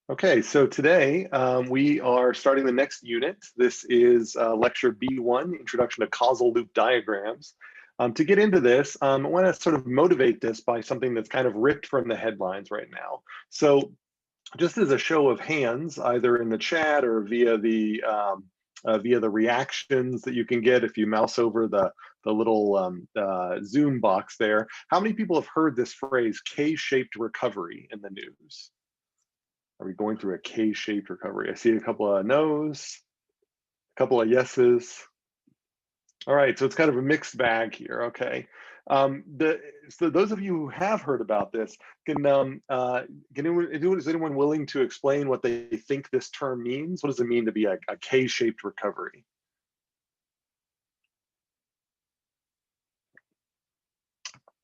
Okay, so today we are starting the next unit. This is lecture B1, Introduction to Causal Loop Diagrams. To get into this, I want to sort of motivate this by something that's kind of ripped from the headlines right now. So just as a show of hands, either in the chat or via the reactions that you can get if you mouse over the little Zoom box there, how many people have heard this phrase K-shaped recovery in the news? Are we going through a K-shaped recovery? I see a couple of no's, a couple of yeses. All right, so it's kind of a mixed bag here. Okay, so those of you who have heard about this, is anyone willing to explain what they think this term means? What does it mean to be a K-shaped recovery?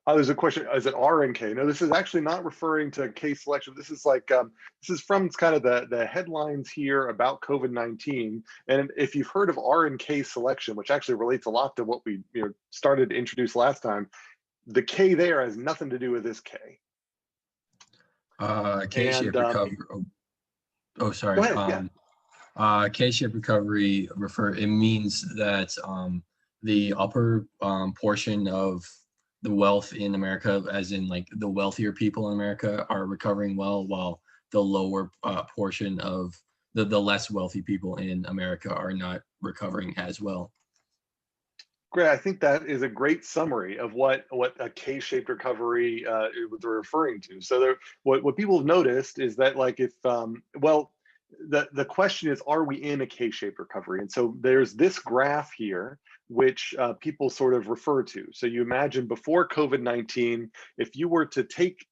Oh, there's a question, is it R and K? No, this is actually not referring to K selection. This is like, this is from kind of the headlines here about COVID-19. And if you've heard of R and K selection, which actually relates a lot to what we started to introduce last time, the K there has nothing to do with this K. K-shaped recovery. Sorry. Go ahead, yeah. K-shaped recovery it means that the upper portion of the wealth in America, as in like the wealthier people in America, are recovering well, while the lower portion of the less wealthy people in America are not recovering as well. Great, I think that is a great summary of what a K-shaped recovery they're referring to. So what people have noticed is that, like, if the question is, are we in a K-shaped recovery? And so there's this graph here, which people sort of refer to. So you imagine before COVID-19, if you were to take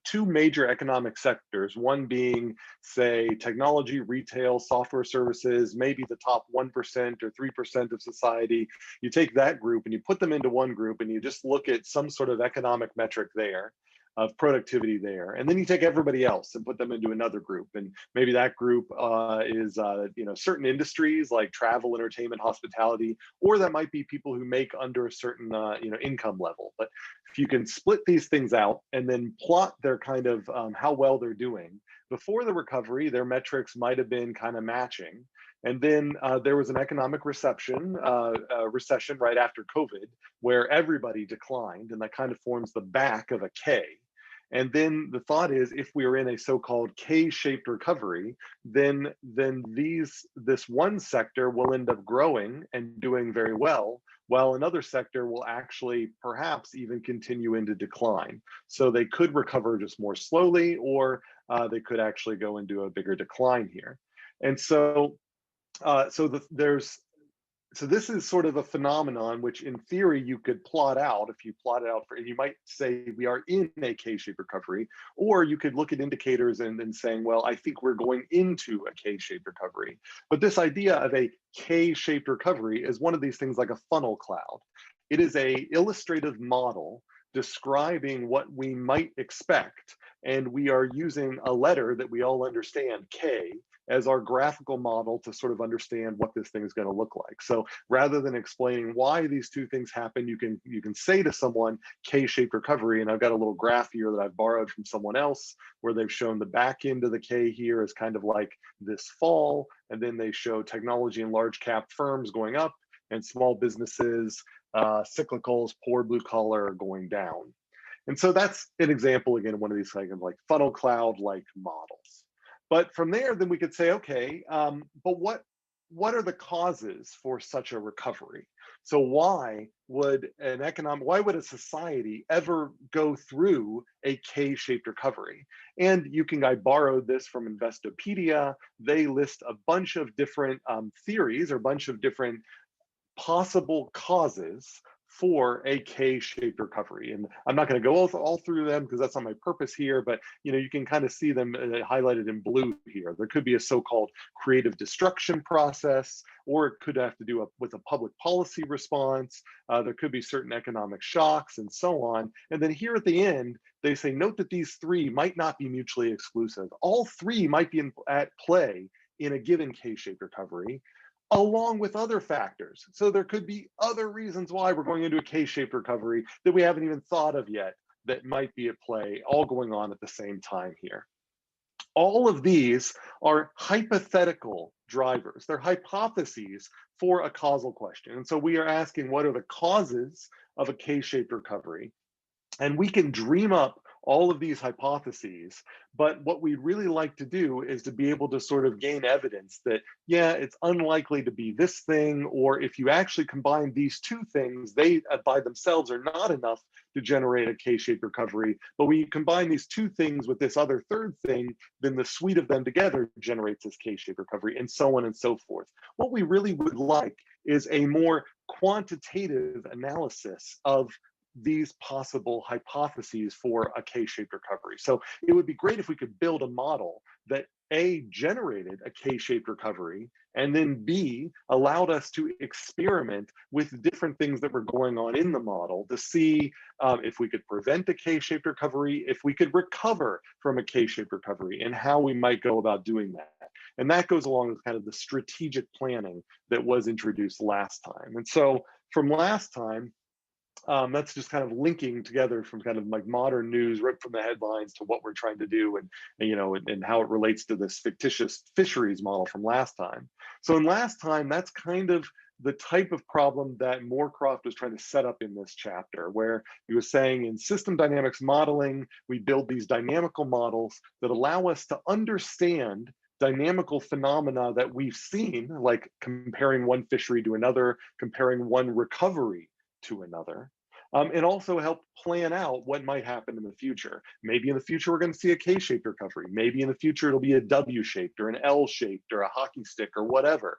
two major economic sectors, one being, say, technology, retail, software services, maybe the top 1% or 3% of society, you take that group and you put them into one group and you just look at some sort of economic metric there of productivity there, and then you take everybody else and put them into another group, and maybe that group is certain industries like travel, entertainment, hospitality, or that might be people who make under a certain income level. But if you can split these things out and then plot their kind of how well they're doing before the recovery, their metrics might have been kind of matching. And then there was an economic recession right after COVID, where everybody declined, and that kind of forms the back of a K. And then the thought is, if we are in a so-called K-shaped recovery, then this one sector will end up growing and doing very well, while another sector will actually perhaps even continue into decline. So they could recover just more slowly, or they could actually go into a bigger decline here. And so so this is sort of a phenomenon which, in theory, you could plot out. If you plot it out, and you might say we are in a K-shaped recovery, or you could look at indicators and then saying, well, I think we're going into a K-shaped recovery. But this idea of a K-shaped recovery is one of these things like a funnel cloud. It is a illustrative model describing what we might expect, and we are using a letter that we all understand, K, as our graphical model to sort of understand what this thing is going to look like. So rather than explaining why these two things happen, you can say to someone K-shaped recovery, and I've got a little graph here that I've borrowed from someone else where they've shown the back end of the K here as kind of like this fall, and then they show technology and large cap firms going up and small businesses, cyclicals, poor blue collar going down. And so that's an example, again, one of these kind of like funnel cloud like models. But from there, then we could say, okay, but what are the causes for such a recovery? So why would a society ever go through a K-shaped recovery? And I borrowed this from Investopedia. They list a bunch of different theories, or a bunch of different possible causes for a K-shaped recovery. And I'm not going to go all through them because that's not my purpose here, but you can kind of see them highlighted in blue here. There could be a so-called creative destruction process, or it could have to do with a public policy response. There could be certain economic shocks and so on. And then here at the end, they say, note that these three might not be mutually exclusive. All three might be at play in a given K-shaped recovery, along with other factors. So there could be other reasons why we're going into a K-shaped recovery that we haven't even thought of yet that might be at play, all going on at the same time here. All of these are hypothetical drivers. They're hypotheses for a causal question. And so we are asking, what are the causes of a K-shaped recovery? And we can dream up all of these hypotheses, but what we'd really like to do is to be able to sort of gain evidence that, yeah, it's unlikely to be this thing, or if you actually combine these two things, they by themselves are not enough to generate a K-shaped recovery. But when you combine these two things with this other third thing, then the suite of them together generates this K-shaped recovery, and so on and so forth. What we really would like is a more quantitative analysis of these possible hypotheses for a K-shaped recovery. So it would be great if we could build a model that A, generated a K-shaped recovery, and then B, allowed us to experiment with different things that were going on in the model to see if we could prevent a K-shaped recovery, if we could recover from a K-shaped recovery, and how we might go about doing that. And that goes along with kind of the strategic planning that was introduced last time. And so from last time, that's just kind of linking together from kind of like modern news right from the headlines to what we're trying to do, and how it relates to this fictitious fisheries model from last time. So in last time, that's kind of the type of problem that Morecroft was trying to set up in this chapter, where he was saying in system dynamics modeling, we build these dynamical models that allow us to understand dynamical phenomena that we've seen, like comparing one fishery to another, comparing one recovery to another, and also help plan out what might happen in the future. Maybe in the future, we're going to see a K-shaped recovery. Maybe in the future, it'll be a W-shaped or an L-shaped or a hockey stick or whatever.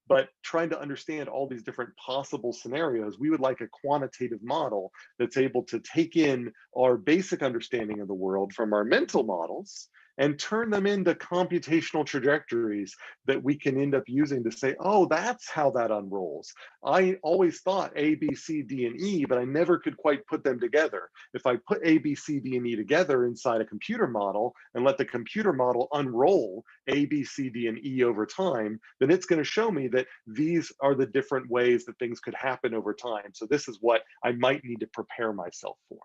But trying to understand all these different possible scenarios, we would like a quantitative model that's able to take in our basic understanding of the world from our mental models and turn them into computational trajectories that we can end up using to say, oh, that's how that unrolls. I always thought A, B, C, D, and E, but I never could quite put them together. If I put A, B, C, D, and E together inside a computer model and let the computer model unroll A, B, C, D, and E over time, then it's going to show me that these are the different ways that things could happen over time. So this is what I might need to prepare myself for.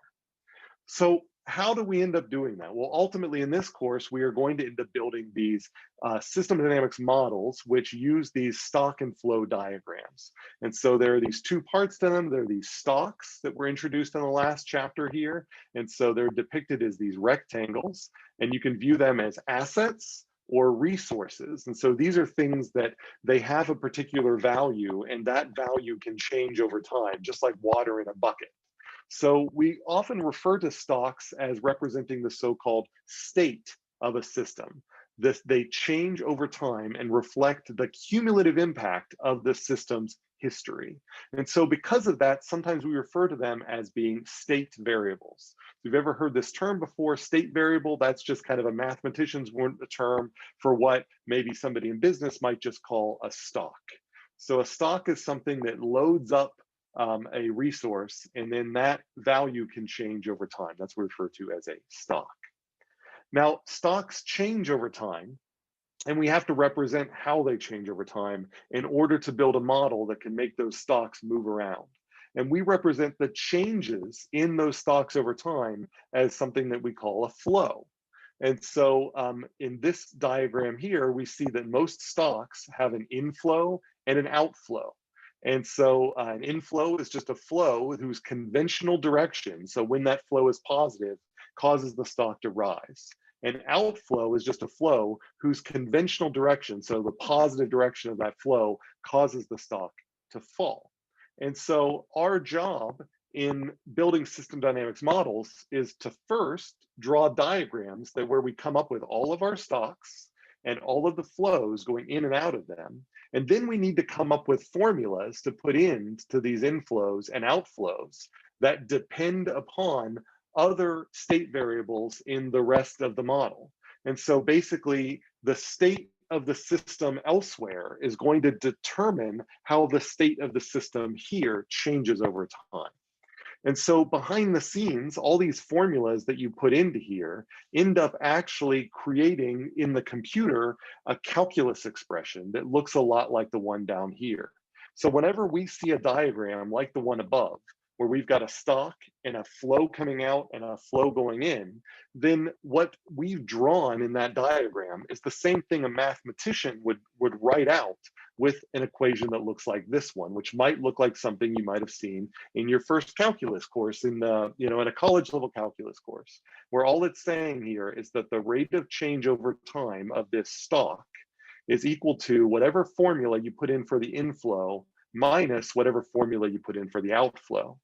So how do we end up doing that? Well, ultimately in this course, we are going to end up building these system dynamics models, which use these stock and flow diagrams. And so there are these two parts to them. There are these stocks that were introduced in the last chapter here. And so they're depicted as these rectangles, and you can view them as assets or resources. And so these are things that they have a particular value, and that value can change over time, just like water in a bucket. So we often refer to stocks as representing the so-called state of a system. They change over time and reflect the cumulative impact of the system's history. And so because of that, sometimes we refer to them as being state variables. If you've ever heard this term before, state variable, that's just kind of a mathematician's term for what maybe somebody in business might just call a stock. So a stock is something that loads up a resource, and then that value can change over time. That's what we refer to as a stock. Now, stocks change over time, and we have to represent how they change over time in order to build a model that can make those stocks move around. And we represent the changes in those stocks over time as something that we call a flow. And so in this diagram here, we see that most stocks have an inflow and an outflow. And so an inflow is just a flow whose conventional direction, so when that flow is positive, causes the stock to rise. An outflow is just a flow whose conventional direction, so the positive direction of that flow, causes the stock to fall. And so our job in building system dynamics models is to first draw diagrams that where we come up with all of our stocks and all of the flows going in and out of them. And then we need to come up with formulas to put into these inflows and outflows that depend upon other state variables in the rest of the model. And so basically the state of the system elsewhere is going to determine how the state of the system here changes over time. And so behind the scenes, all these formulas that you put into here end up actually creating in the computer a calculus expression that looks a lot like the one down here. So whenever we see a diagram like the one above, where we've got a stock and a flow coming out and a flow going in, then what we've drawn in that diagram is the same thing a mathematician would write out with an equation that looks like this one, which might look like something you might have seen in your first calculus course in the, in a college level calculus course, where all it's saying here is that the rate of change over time of this stock is equal to whatever formula you put in for the inflow minus whatever formula you put in for the outflow.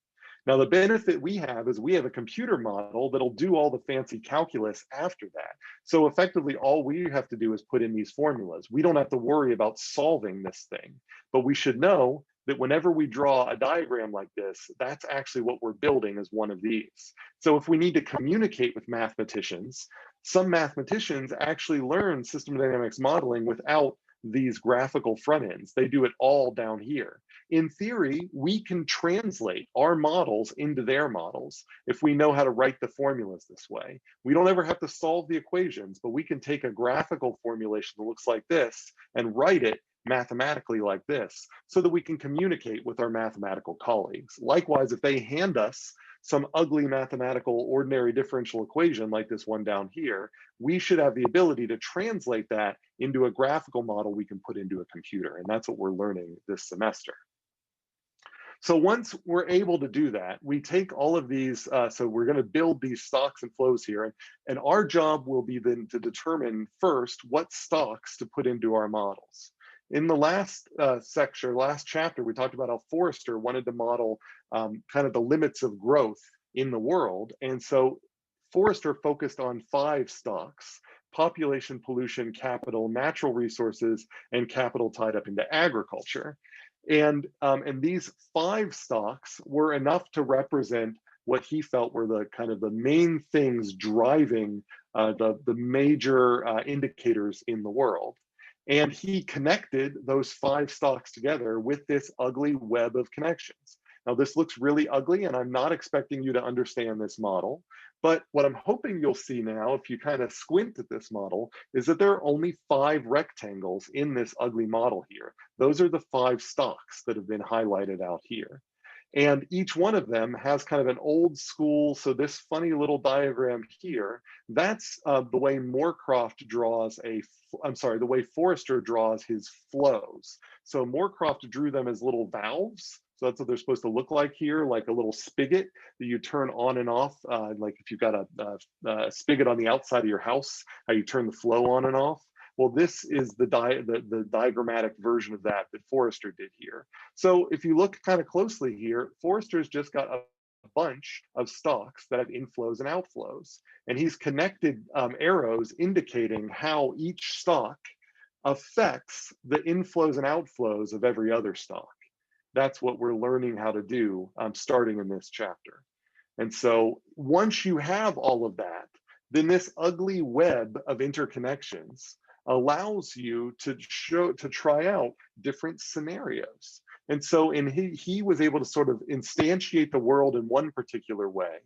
Now, the benefit we have is we have a computer model that'll do all the fancy calculus after that. So effectively, all we have to do is put in these formulas. We don't have to worry about solving this thing, but we should know that whenever we draw a diagram like this, that's actually what we're building as one of these. So if we need to communicate with mathematicians, some mathematicians actually learn system dynamics modeling without these graphical front ends. They do it all down here. In theory, we can translate our models into their models if we know how to write the formulas this way. We don't ever have to solve the equations, but we can take a graphical formulation that looks like this and write it mathematically like this so that we can communicate with our mathematical colleagues. Likewise, if they hand us some ugly mathematical ordinary differential equation like this one down here, we should have the ability to translate that into a graphical model we can put into a computer. And that's what we're learning this semester. So once we're able to do that, we take all of these, so we're going to build these stocks and flows here, and our job will be then to determine first what stocks to put into our models. In the last last chapter, we talked about how Forrester wanted to model kind of the limits of growth in the world. And so Forrester focused on 5 stocks: population, pollution, capital, natural resources, and capital tied up into agriculture. And these 5 stocks were enough to represent what he felt were the kind of the main things driving the major indicators in the world. And he connected those 5 stocks together with this ugly web of connections. Now, this looks really ugly, and I'm not expecting you to understand this model. But what I'm hoping you'll see now, if you kind of squint at this model, is that there are only 5 rectangles in this ugly model here. Those are the 5 stocks that have been highlighted out here. And each one of them has kind of an old school, so this funny little diagram here, that's the way Morecroft draws the way Forrester draws his flows. So Morecroft drew them as little valves. So that's what they're supposed to look like here, like a little spigot that you turn on and off, like if you've got a spigot on the outside of your house, how you turn the flow on and off. Well, this is the diagrammatic version of that Forrester did here. So if you look kind of closely here, Forrester's just got a bunch of stocks that have inflows and outflows. And he's connected arrows indicating how each stock affects the inflows and outflows of every other stock. That's what we're learning how to do starting in this chapter. And so once you have all of that, then this ugly web of interconnections allows you to try out different scenarios. And so he was able to sort of instantiate the world in one particular way,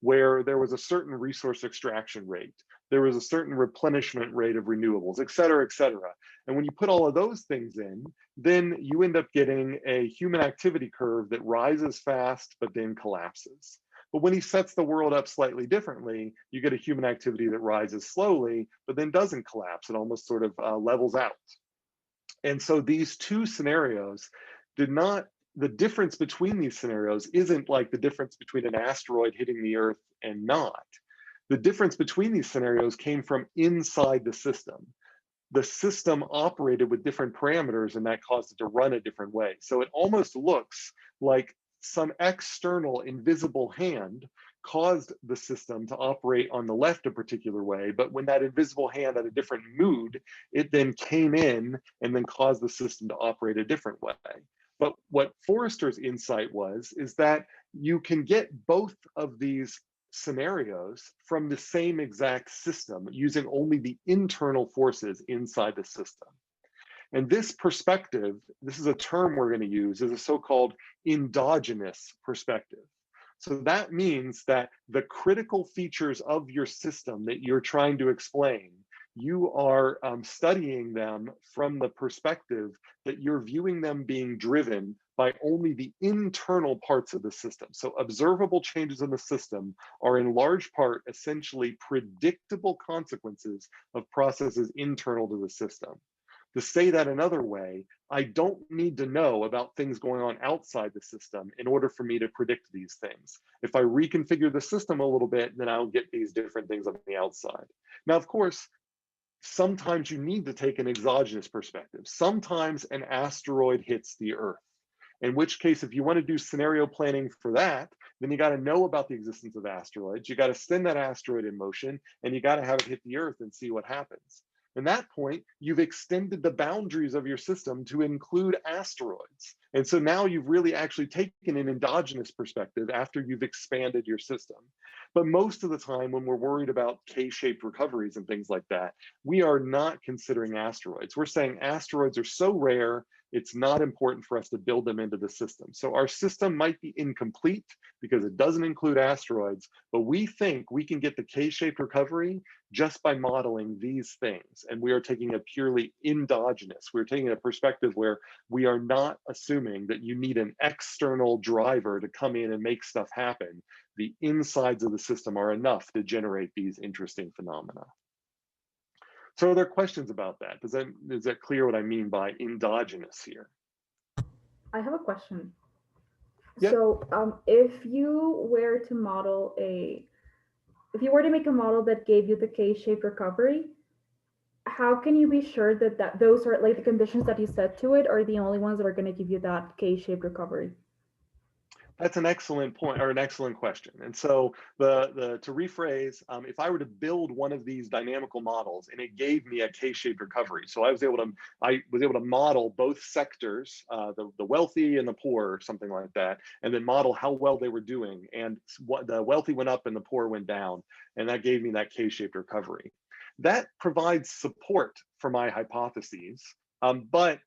where there was a certain resource extraction rate, there was a certain replenishment rate of renewables, et cetera, et cetera. And when you put all of those things in, then you end up getting a human activity curve that rises fast, but then collapses. But when he sets the world up slightly differently, you get a human activity that rises slowly, but then doesn't collapse. It almost sort of levels out. And so these 2 scenarios the difference between these scenarios isn't like the difference between an asteroid hitting the Earth and not. The difference between these scenarios came from inside the system. The system operated with different parameters, and that caused it to run a different way. So it almost looks like some external invisible hand caused the system to operate on the left a particular way, but when that invisible hand had a different mood, it then came in and then caused the system to operate a different way. But what Forrester's insight is that you can get both of these scenarios from the same exact system using only the internal forces inside the system. And this perspective, this is a term we're going to use, is a so-called endogenous perspective. So that means that the critical features of your system that you're trying to explain, you are studying them from the perspective that you're viewing them being driven by only the internal parts of the system. So observable changes in the system are in large part essentially predictable consequences of processes internal to the system. To say that another way, I don't need to know about things going on outside the system in order for me to predict these things. If I reconfigure the system a little bit, then I'll get these different things on the outside. Now, of course, sometimes you need to take an exogenous perspective. Sometimes an asteroid hits the Earth. In which case, if you want to do scenario planning for that, then you got to know about the existence of asteroids. You got to send that asteroid in motion, and you got to have it hit the Earth and see what happens. At that point, you've extended the boundaries of your system to include asteroids. And so now you've really actually taken an endogenous perspective after you've expanded your system. But most of the time, when we're worried about K-shaped recoveries and things like that, we are not considering asteroids. We're saying asteroids are so rare, it's not important for us to build them into the system. So our system might be incomplete because it doesn't include asteroids, but we think we can get the K-shaped recovery just by modeling these things. And we are taking a purely endogenous, we're taking a perspective where we are not assuming that you need an external driver to come in and make stuff happen. The insides of the system are enough to generate these interesting phenomena. So are there questions about that? Is that clear what I mean by endogenous here? I have a question. Yep. So if you were to make a model that gave you the K-shaped recovery, how can you be sure that those are like the conditions that you set to it are the only ones that are going to give you that K-shaped recovery? That's an excellent point, or an excellent question. And so to rephrase, if I were to build one of these dynamical models and it gave me a K-shaped recovery, so I was able to model both sectors, the wealthy and the poor, or something like that, and then model how well they were doing, and what the wealthy went up and the poor went down, and that gave me that K-shaped recovery. That provides support for my hypotheses. But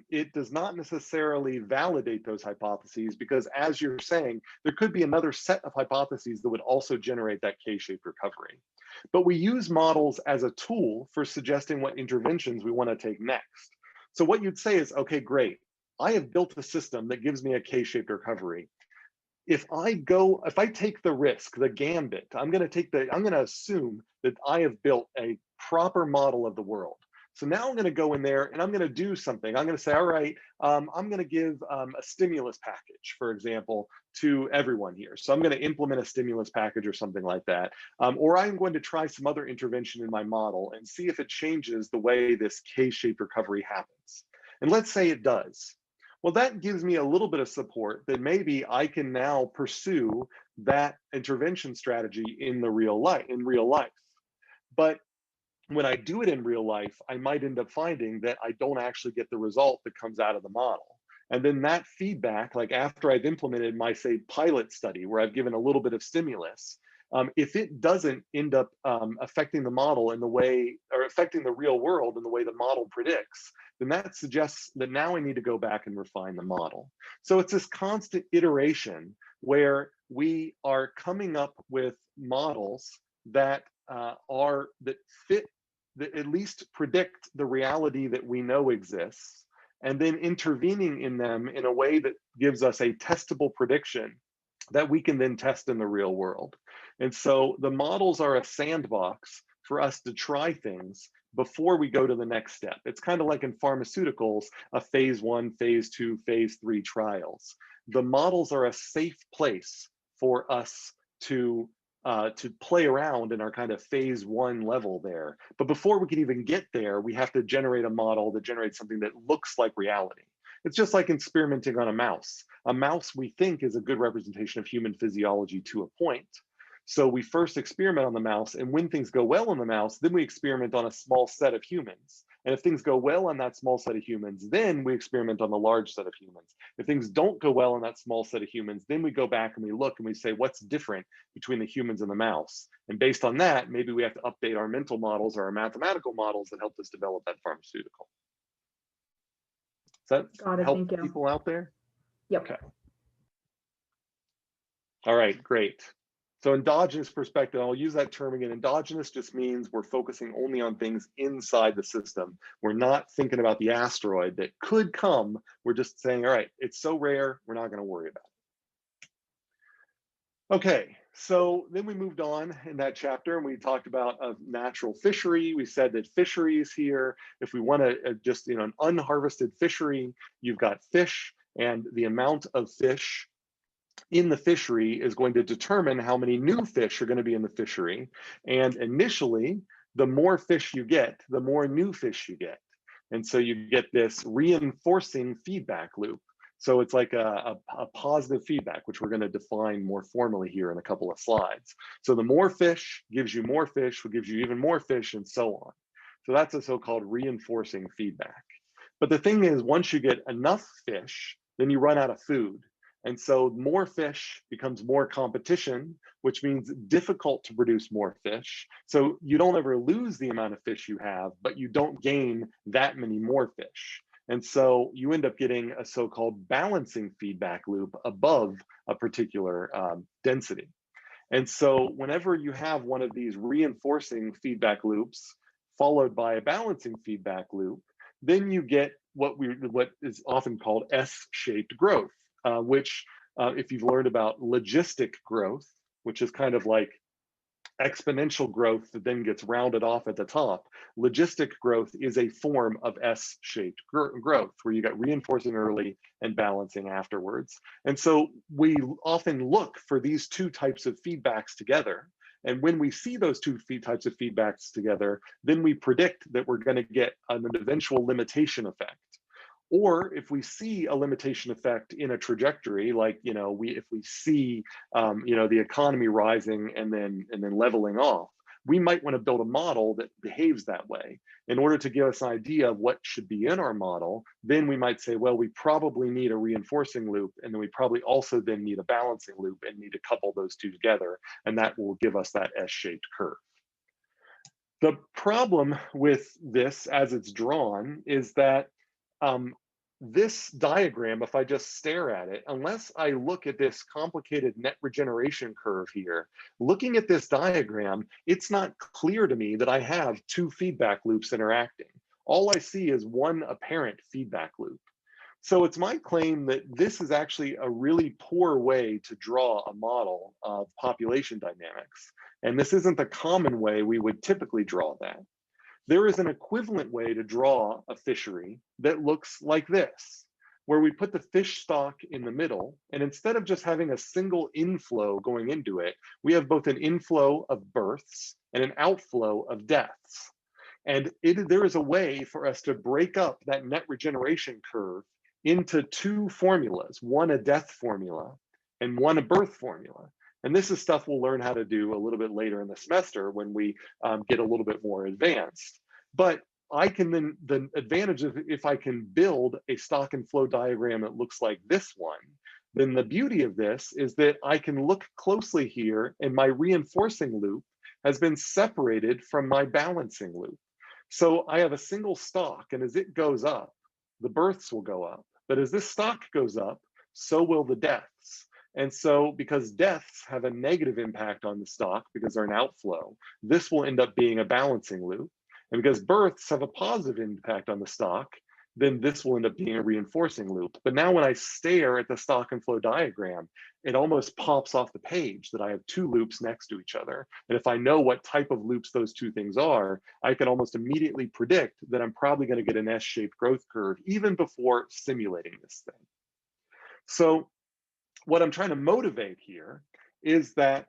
it does not necessarily validate those hypotheses because, as you're saying, there could be another set of hypotheses that would also generate that K-shaped recovery. But we use models as a tool for suggesting what interventions we want to take next. So what you'd say is, okay, great. I have built a system that gives me a K-shaped recovery. If I take the risk, the gambit, I'm going to assume that I have built a proper model of the world. So now I'm going to go in there and I'm going to do something. I'm going to say, all right, I'm going to give a stimulus package, for example, to everyone here. So I'm going to implement a stimulus package or something like that. Or I'm going to try some other intervention in my model and see if it changes the way this K-shaped recovery happens. And let's say it does. Well, that gives me a little bit of support that maybe I can now pursue that intervention strategy in real life. But when I do it in real life, I might end up finding that I don't actually get the result that comes out of the model. And then that feedback, like after I've implemented my, say, pilot study, where I've given a little bit of stimulus, if it doesn't end up affecting the model in the way, or affecting the real world in the way the model predicts, then that suggests that now I need to go back and refine the model. So it's this constant iteration where we are coming up with models that fit, that at least predict the reality that we know exists, and then intervening in them in a way that gives us a testable prediction that we can then test in the real world. And so the models are a sandbox for us to try things before we go to the next step. It's kind of like in pharmaceuticals, a phase 1, phase 2, phase 3 trials. The models are a safe place for us to play around in our kind of phase 1 level there. But before we can even get there, we have to generate a model that generates something that looks like reality. It's just like experimenting on a mouse. A mouse, we think, is a good representation of human physiology to a point. So we first experiment on the mouse, and when things go well on the mouse, then we experiment on a small set of humans. And if things go well on that small set of humans, then we experiment on the large set of humans. If things don't go well on that small set of humans, then we go back and we look and we say, what's different between the humans and the mouse? And based on that, maybe we have to update our mental models or our mathematical models that helped us develop that pharmaceutical. Does that help people out there? Yep. Okay. All right, great. So endogenous perspective, I'll use that term again. Endogenous just means we're focusing only on things inside the system. We're not thinking about the asteroid that could come. We're just saying, all right, it's so rare, we're not going to worry about it. Okay, so then we moved on in that chapter and we talked about a natural fishery. We said that fisheries here, if we want to just, an unharvested fishery, you've got fish, and the amount of fish in the fishery is going to determine how many new fish are going to be in the fishery. And initially, the more fish you get, the more new fish you get. And so you get this reinforcing feedback loop. So it's like a positive feedback, which we're going to define more formally here in a couple of slides. So the more fish gives you more fish, which gives you even more fish, and so on. So that's a so-called reinforcing feedback. But the thing is, once you get enough fish, then you run out of food. And so more fish becomes more competition, which means difficult to produce more fish. So you don't ever lose the amount of fish you have, but you don't gain that many more fish. And so you end up getting a so-called balancing feedback loop above a particular density. And so whenever you have one of these reinforcing feedback loops followed by a balancing feedback loop, then you get what is often called S-shaped growth. Which if you've learned about logistic growth, which is kind of like exponential growth that then gets rounded off at the top, logistic growth is a form of S-shaped growth, where you got reinforcing early and balancing afterwards. And so we often look for these two types of feedbacks together. And when we see those two types of feedbacks together, then we predict that we're going to get an eventual limitation effect. Or if we see a limitation effect in a trajectory, like if we see the economy rising and then leveling off, we might want to build a model that behaves that way. In order to give us an idea of what should be in our model, then we might say, well, we probably need a reinforcing loop, and then we probably also then need a balancing loop and need to couple those two together, and that will give us that S-shaped curve. The problem with this as it's drawn is that this diagram, if I just stare at it, unless I look at this complicated net regeneration curve here, looking at this diagram, it's not clear to me that I have two feedback loops interacting. All I see is one apparent feedback loop. So it's my claim that this is actually a really poor way to draw a model of population dynamics. And this isn't the common way we would typically draw that. There is an equivalent way to draw a fishery that looks like this, where we put the fish stock in the middle, and instead of just having a single inflow going into it, we have both an inflow of births and an outflow of deaths. And there is a way for us to break up that net regeneration curve into two formulas, one a death formula and one a birth formula. And this is stuff we'll learn how to do a little bit later in the semester when we get a little bit more advanced. But I can then, the advantage of if I can build a stock and flow diagram that looks like this one, then the beauty of this is that I can look closely here and my reinforcing loop has been separated from my balancing loop. So I have a single stock, and as it goes up, the births will go up. But as this stock goes up, so will the deaths. And so because deaths have a negative impact on the stock because they're an outflow, this will end up being a balancing loop. And because births have a positive impact on the stock, then this will end up being a reinforcing loop. But now when I stare at the stock and flow diagram, it almost pops off the page that I have two loops next to each other. And if I know what type of loops those two things are, I can almost immediately predict that I'm probably going to get an S-shaped growth curve even before simulating this thing. So what I'm trying to motivate here is that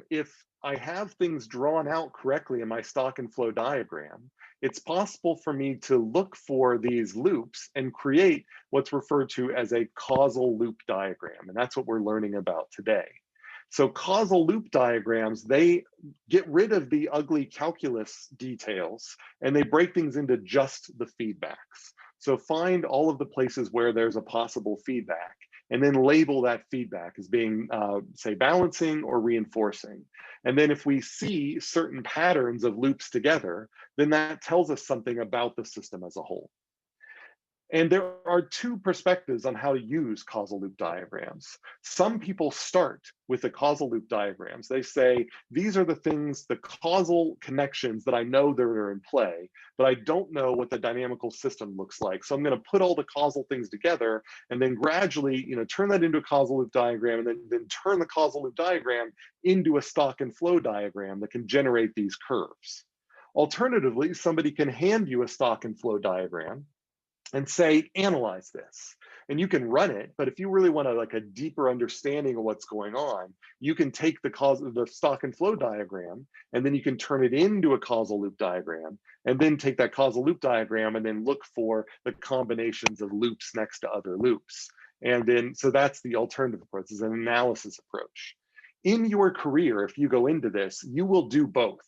if I have things drawn out correctly in my stock and flow diagram, it's possible for me to look for these loops and create what's referred to as a causal loop diagram. And that's what we're learning about today. So causal loop diagrams, they get rid of the ugly calculus details and they break things into just the feedbacks. So find all of the places where there's a possible feedback and then label that feedback as being, say, balancing or reinforcing. And then if we see certain patterns of loops together, then that tells us something about the system as a whole. And there are two perspectives on how to use causal loop diagrams. Some people start with the causal loop diagrams. They say, these are the things, the causal connections that I know that are in play, but I don't know what the dynamical system looks like. So I'm going to put all the causal things together and then gradually, turn that into a causal loop diagram, and then turn the causal loop diagram into a stock and flow diagram that can generate these curves. Alternatively, somebody can hand you a stock and flow diagram and say, analyze this. And you can run it, but if you really want a deeper understanding of what's going on, you can take the stock and flow diagram, and then you can turn it into a causal loop diagram, and then take that causal loop diagram and then look for the combinations of loops next to other loops. And then, so that's the alternative approach, is an analysis approach. In your career, if you go into this, you will do both.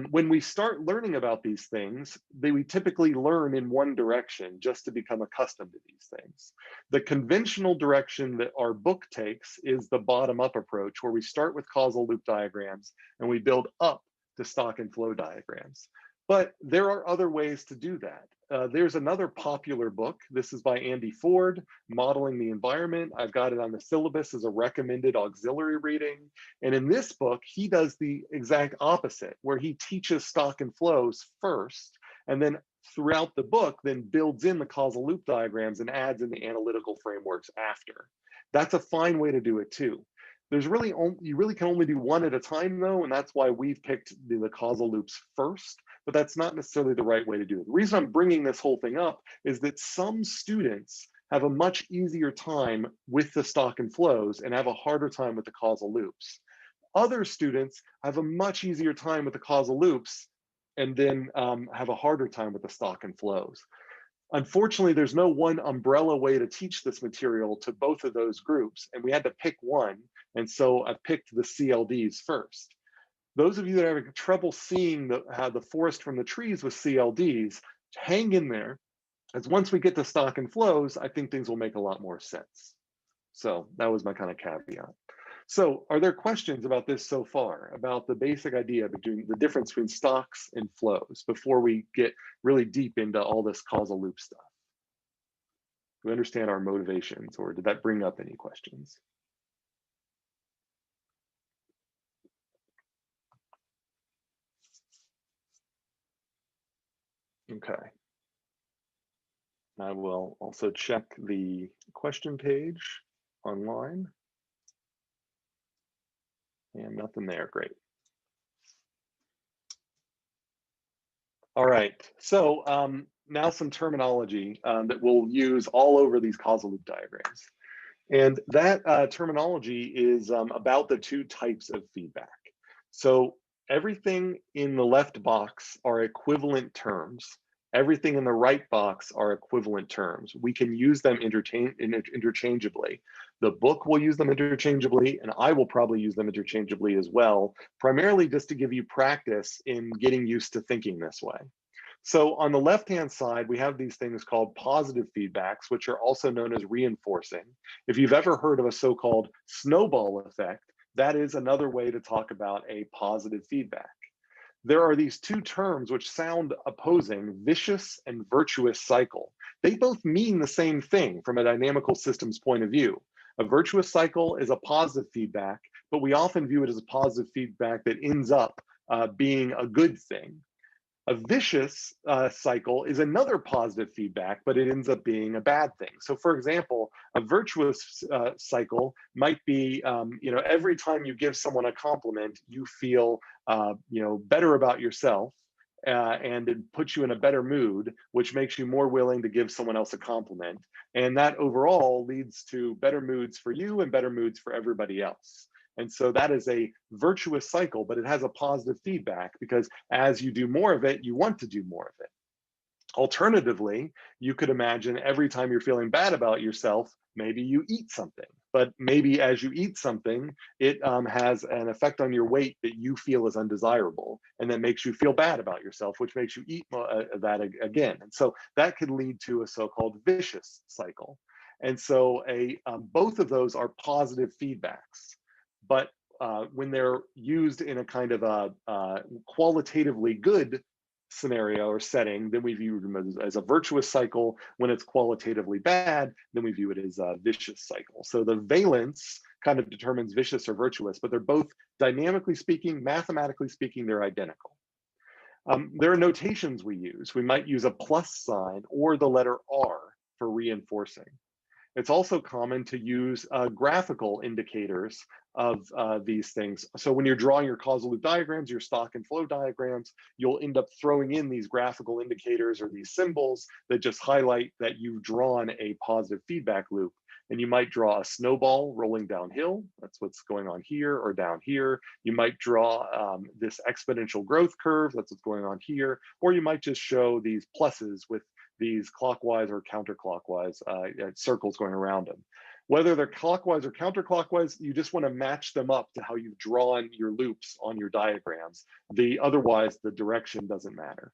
When we start learning about these things, we typically learn in one direction just to become accustomed to these things. The conventional direction that our book takes is the bottom-up approach, where we start with causal loop diagrams and we build up to stock and flow diagrams. But there are other ways to do that. There's another popular book. This is by Andy Ford, Modeling the Environment. I've got it on the syllabus as a recommended auxiliary reading. And in this book, he does the exact opposite, where he teaches stock and flows first, and then throughout the book, then builds in the causal loop diagrams and adds in the analytical frameworks after. That's a fine way to do it too. You really can only do one at a time though, and that's why we've picked the causal loops first, but that's not necessarily the right way to do it. The reason I'm bringing this whole thing up is that some students have a much easier time with the stock and flows and have a harder time with the causal loops. Other students have a much easier time with the causal loops and then have a harder time with the stock and flows. Unfortunately, there's no one umbrella way to teach this material to both of those groups, and we had to pick one, and so I picked the CLDs first. Those of you that are having trouble seeing the forest from the trees with CLDs, hang in there, as once we get to stock and flows, I think things will make a lot more sense. So that was my kind of caveat. So are there questions about this so far, about the basic idea between the difference between stocks and flows before we get really deep into all this causal loop stuff? Do we understand our motivations, or did that bring up any questions? Okay. I will also check the question page online. And nothing there, great. All right, so now some terminology that we'll use all over these causal loop diagrams. And that terminology is about the two types of feedback. So everything in the left box are equivalent terms. Everything in the right box are equivalent terms. We can use them interchangeably. The book will use them interchangeably, and I will probably use them interchangeably as well, primarily just to give you practice in getting used to thinking this way. So on the left-hand side, we have these things called positive feedbacks, which are also known as reinforcing. If you've ever heard of a so-called snowball effect, that is another way to talk about a positive feedback. There are these two terms which sound opposing, vicious and virtuous cycle. They both mean the same thing from a dynamical systems point of view. A virtuous cycle is a positive feedback, but we often view it as a positive feedback that ends up being a good thing. A vicious cycle is another positive feedback, but it ends up being a bad thing. So for example, a virtuous cycle might be, every time you give someone a compliment, you feel, better about yourself, and it puts you in a better mood, which makes you more willing to give someone else a compliment. And that overall leads to better moods for you and better moods for everybody else. And so that is a virtuous cycle, but it has a positive feedback because as you do more of it, you want to do more of it. Alternatively, you could imagine every time you're feeling bad about yourself, maybe you eat something, but maybe as you eat something, it has an effect on your weight that you feel is undesirable, and that makes you feel bad about yourself, which makes you eat that again. And so that could lead to a so-called vicious cycle. And so both of those are positive feedbacks. But when they're used in a kind of a qualitatively good scenario or setting, then we view them as a virtuous cycle. When it's qualitatively bad, then we view it as a vicious cycle. So the valence kind of determines vicious or virtuous, but they're both, dynamically speaking, mathematically speaking, they're identical. There are notations we use. We might use a plus sign or the letter R for reinforcing. It's also common to use graphical indicators of these things. So when you're drawing your causal loop diagrams, your stock and flow diagrams, you'll end up throwing in these graphical indicators or these symbols that just highlight that you've drawn a positive feedback loop. And you might draw a snowball rolling downhill. That's what's going on here or down here. You might draw this exponential growth curve. That's what's going on here. Or you might just show these pluses with these clockwise or counterclockwise circles going around them. Whether they're clockwise or counterclockwise, you just want to match them up to how you've drawn your loops on your diagrams. Otherwise, the direction doesn't matter.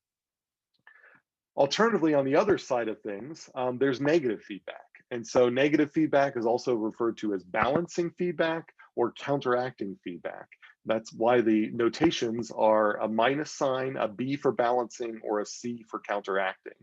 Alternatively, on the other side of things, there's negative feedback. And so negative feedback is also referred to as balancing feedback or counteracting feedback. That's why the notations are a minus sign, a B for balancing, or a C for counteracting.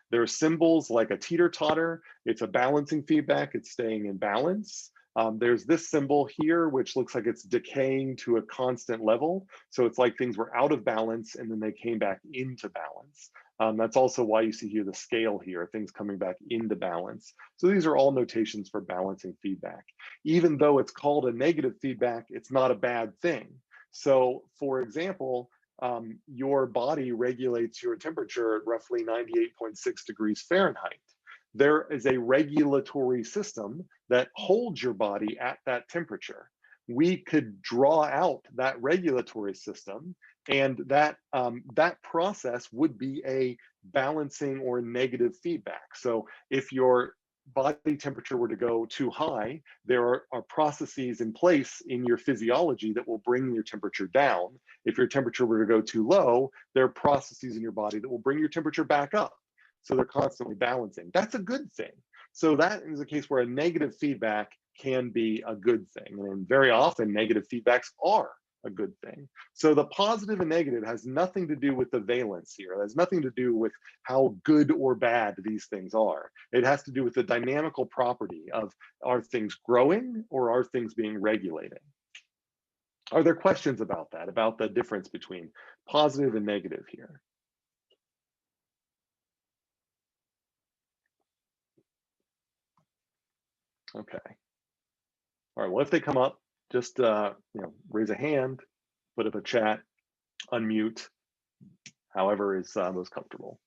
There are symbols like a teeter-totter. It's a balancing feedback. It's staying in balance. There's this symbol here, which looks like it's decaying to a constant level. So it's like things were out of balance and then they came back into balance. That's also why you see here the scale here, things coming back into balance. So these are all notations for balancing feedback. Even though it's called a negative feedback, it's not a bad thing. So for example, your body regulates your temperature at roughly 98.6 degrees Fahrenheit. There is a regulatory system that holds your body at that temperature. We could draw out that regulatory system, and that process would be a balancing or negative feedback. So if your body temperature were to go too high, there are processes in place in your physiology that will bring your temperature down. If your temperature were to go too low, there are processes in your body that will bring your temperature back up. So they're constantly balancing. That's a good thing. So that is a case where a negative feedback can be a good thing. And very often negative feedbacks are a good thing. So the positive and negative has nothing to do with the valence here. It has nothing to do with how good or bad these things are. It has to do with the dynamical property of, are things growing or are things being regulated? Are there questions about that, about the difference between positive and negative here? Okay. All right, well, if they come up, just raise a hand, put up a chat, unmute, however is most comfortable.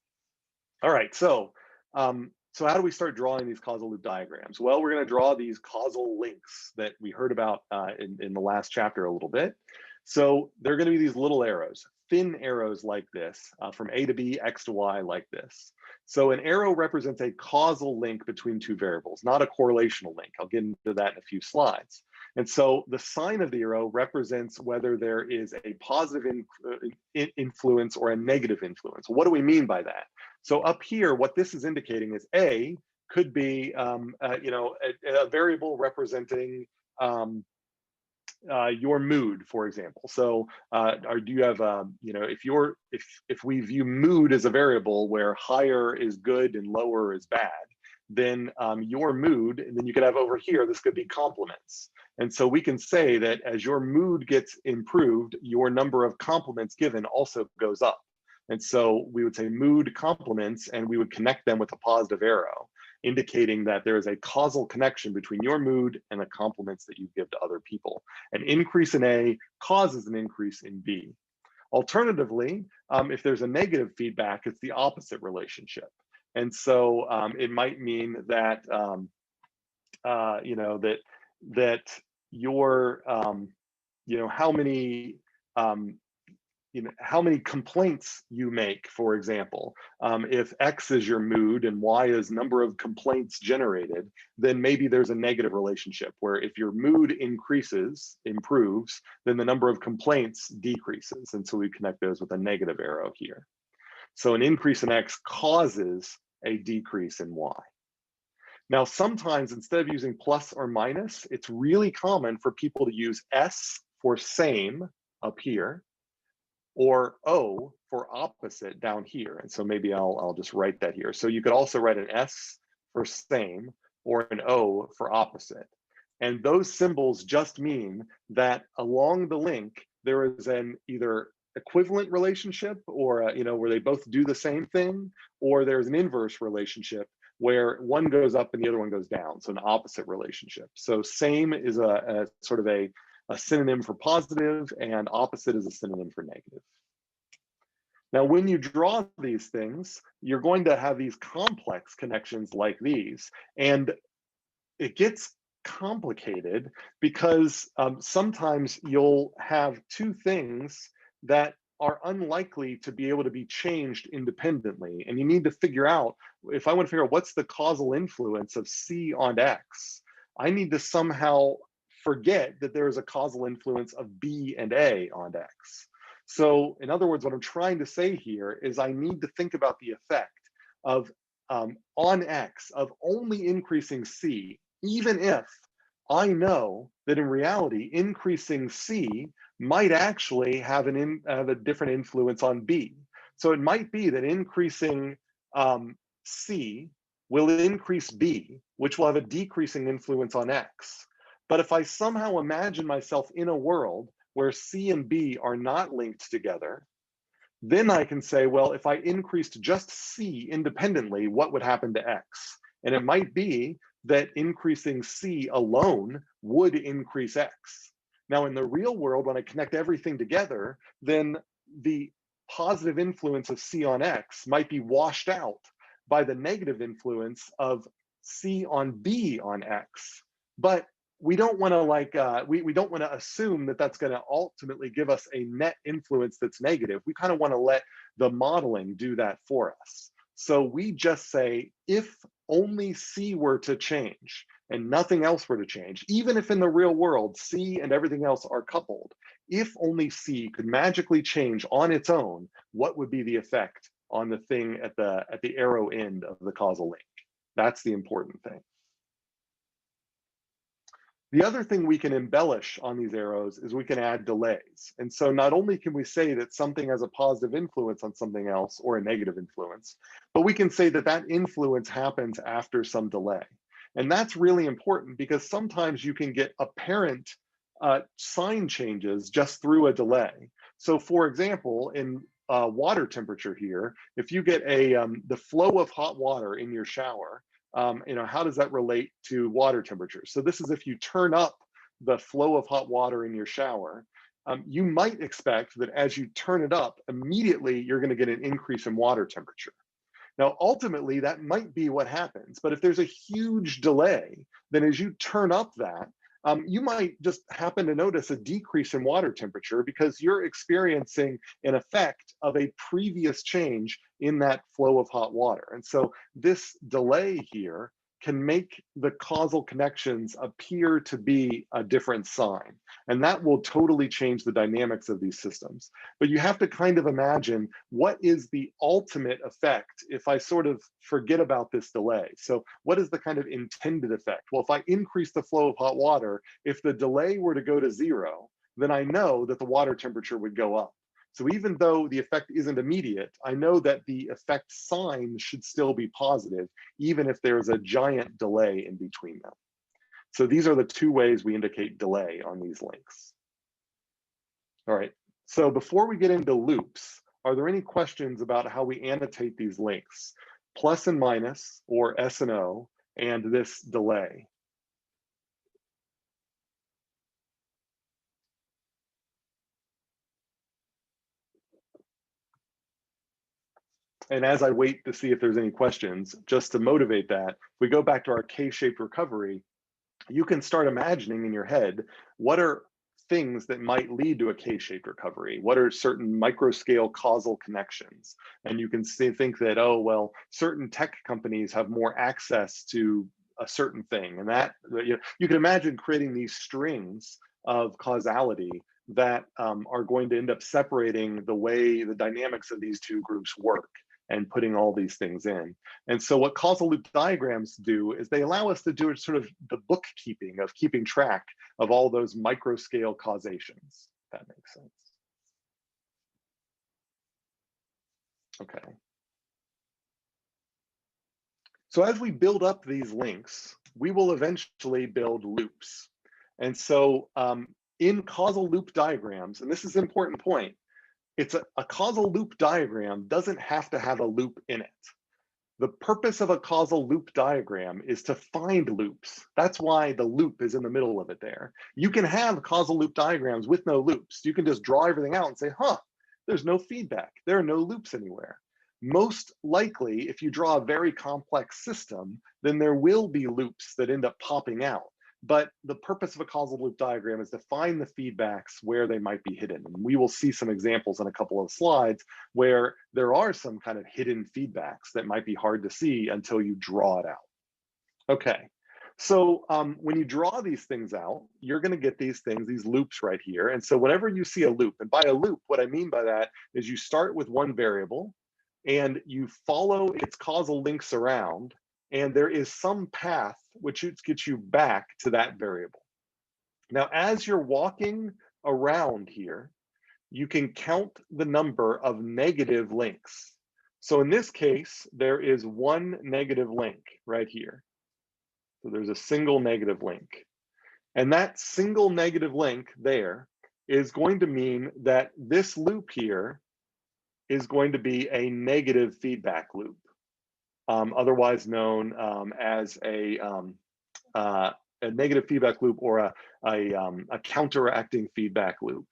All right, so how do we start drawing these causal loop diagrams? Well, we're going to draw these causal links that we heard about in the last chapter a little bit. So they're going to be these little arrows, thin arrows like this, from A to B, X to Y like this. So an arrow represents a causal link between two variables, not a correlational link. I'll get into that in a few slides. And so the sign of the arrow represents whether there is a positive influence or a negative influence. What do we mean by that? So up here, what this is indicating is A could be a variable representing your mood, for example. So do you have if we view mood as a variable where higher is good and lower is bad, then your mood, and then you could have over here, this could be compliments. And so we can say that as your mood gets improved, your number of compliments given also goes up. And so we would say mood compliments, and we would connect them with a positive arrow, indicating that there is a causal connection between your mood and the compliments that you give to other people. An increase in A causes an increase in B. Alternatively, if there's a negative feedback, it's the opposite relationship. And so it might mean that that your how many complaints you make, for example. If X is your mood and Y is number of complaints generated, then maybe there's a negative relationship where if your mood improves, then the number of complaints decreases. And so we connect those with a negative arrow here. So an increase in X causes a decrease in Y. Now, sometimes instead of using plus or minus, it's really common for people to use S for same up here, or O for opposite down here. And so maybe I'll just write that here. So you could also write an S for same or an O for opposite. And those symbols just mean that along the link, there is an either equivalent relationship or, where they both do the same thing, or there's an inverse relationship where one goes up and the other one goes down. So an opposite relationship. So same is a sort of a synonym for positive, and opposite is a synonym for negative. Now, when you draw these things, you're going to have these complex connections like these, and it gets complicated because sometimes you'll have two things that are unlikely to be able to be changed independently. And you need to figure out, if I want to figure out what's the causal influence of C on X, I need to somehow forget that there is a causal influence of B and A on X. So in other words, what I'm trying to say here is I need to think about the effect of on X of only increasing C, even if I know that in reality, increasing C might actually have a different influence on B. So it might be that increasing C will increase B, which will have a decreasing influence on X. But if I somehow imagine myself in a world where C and B are not linked together, then I can say, well, if I increased just C independently, what would happen to X? And it might be that increasing C alone would increase X. Now, in the real world, when I connect everything together, then the positive influence of C on X might be washed out by the negative influence of C on B on X. But we don't want to we don't want to assume that that's going to ultimately give us a net influence that's negative. We kind of want to let the modeling do that for us. So we just say, if only C were to change and nothing else were to change, even if in the real world C and everything else are coupled, if only C could magically change on its own, what would be the effect on the thing at the arrow end of the causal link? That's the important thing. The other thing we can embellish on these arrows is we can add delays. And so not only can we say that something has a positive influence on something else or a negative influence, but we can say that that influence happens after some delay. And that's really important because sometimes you can get apparent sign changes just through a delay. So for example, in water temperature here, if you get the flow of hot water in your shower, how does that relate to water temperature? So this is if you turn up the flow of hot water in your shower, you might expect that as you turn it up, immediately you're going to get an increase in water temperature. Now, ultimately, that might be what happens. But if there's a huge delay, then as you turn up that, you might just happen to notice a decrease in water temperature because you're experiencing an effect of a previous change in that flow of hot water. And so this delay here can make the causal connections appear to be a different sign. And that will totally change the dynamics of these systems. But you have to kind of imagine, what is the ultimate effect if I sort of forget about this delay? So what is the kind of intended effect? Well, if I increase the flow of hot water, if the delay were to go to 0, then I know that the water temperature would go up. So even though the effect isn't immediate, I know that the effect sign should still be positive, even if there's a giant delay in between them. So these are the two ways we indicate delay on these links. All right, so before we get into loops, are there any questions about how we annotate these links? Plus and minus, or S and O, and this delay. And as I wait to see if there's any questions, just to motivate that, if we go back to our K-shaped recovery, you can start imagining in your head, what are things that might lead to a K-shaped recovery? What are certain microscale causal connections? And you can think that, oh, well, certain tech companies have more access to a certain thing. And that, you can imagine creating these strings of causality that are going to end up separating the way the dynamics of these two groups work and putting all these things in. And so what causal loop diagrams do is they allow us to do sort of the bookkeeping of keeping track of all those micro scale causations. If that makes sense. Okay. So as we build up these links, we will eventually build loops. And so in causal loop diagrams, and this is an important point, it's a causal loop diagram doesn't have to have a loop in it. The purpose of a causal loop diagram is to find loops. That's why the loop is in the middle of it there. You can have causal loop diagrams with no loops. You can just draw everything out and say, huh, there's no feedback. There are no loops anywhere. Most likely, if you draw a very complex system, then there will be loops that end up popping out. But the purpose of a causal loop diagram is to find the feedbacks where they might be hidden. And we will see some examples in a couple of slides where there are some kind of hidden feedbacks that might be hard to see until you draw it out. Okay, so when you draw these things out, you're going to get these things, these loops right here. And so whenever you see a loop, and by a loop, what I mean by that is you start with one variable and you follow its causal links around, and there is some path which gets you back to that variable. Now, as you're walking around here, you can count the number of negative links. So in this case, there is one negative link right here. So there's a single negative link. And that single negative link there is going to mean that this loop here is going to be a negative feedback loop, otherwise known as a negative feedback loop or a counteracting feedback loop.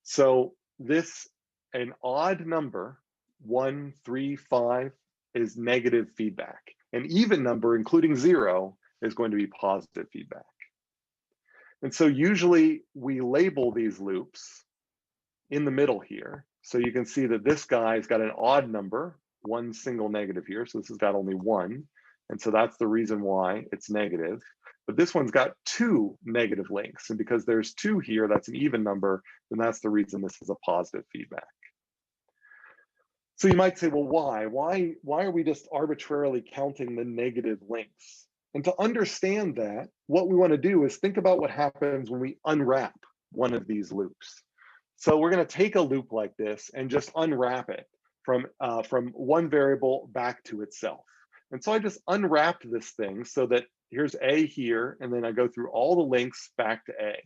So this, an odd number, 1, 3, 5, is negative feedback. An even number, including 0, is going to be positive feedback. And so usually we label these loops in the middle here. So you can see that this guy's got an odd number, one single negative here. So this has got only 1. And so that's the reason why it's negative. But this one's got 2 negative links. And because there's 2 here, that's an even number, then that's the reason this is a positive feedback. So you might say, well, why? Why are we just arbitrarily counting the negative links? And to understand that, what we want to do is think about what happens when we unwrap one of these loops. So we're going to take a loop like this and just unwrap it from one variable back to itself. And so I just unwrapped this thing so that here's A here, and then I go through all the links back to A.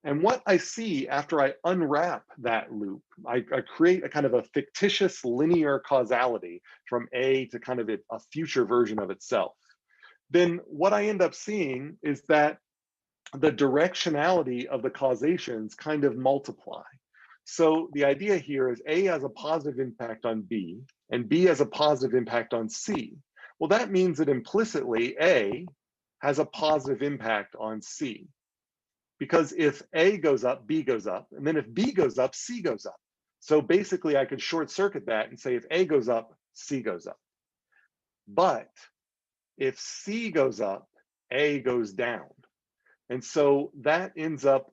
And what I see after I unwrap that loop, I create a kind of a fictitious linear causality from A to kind of a future version of itself. Then what I end up seeing is that the directionality of the causations kind of multiply. So the idea here is A has a positive impact on B, and B has a positive impact on C. Well, that means that implicitly A has a positive impact on C. Because if A goes up, B goes up, and then if B goes up, C goes up. So basically I could short circuit that and say if A goes up, C goes up. But if C goes up, A goes down. And so that ends up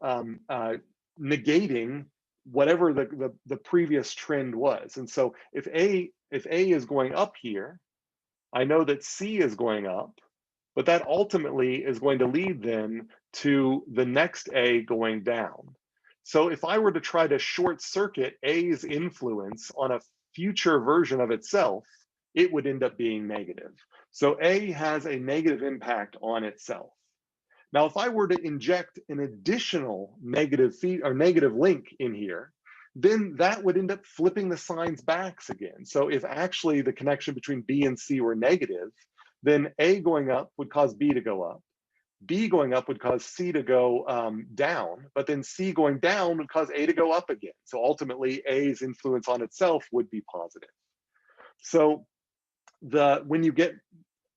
negating whatever the previous trend was. And so if A is going up here, I know that C is going up, but that ultimately is going to lead then to the next A going down. So if I were to try to short circuit A's influence on a future version of itself, it would end up being negative. So A has a negative impact on itself. Now, if I were to inject an additional negative link in here, then that would end up flipping the signs back again. So if actually the connection between B and C were negative, then A going up would cause B to go up. B going up would cause C to go down, but then C going down would cause A to go up again. So ultimately, A's influence on itself would be positive. So when you get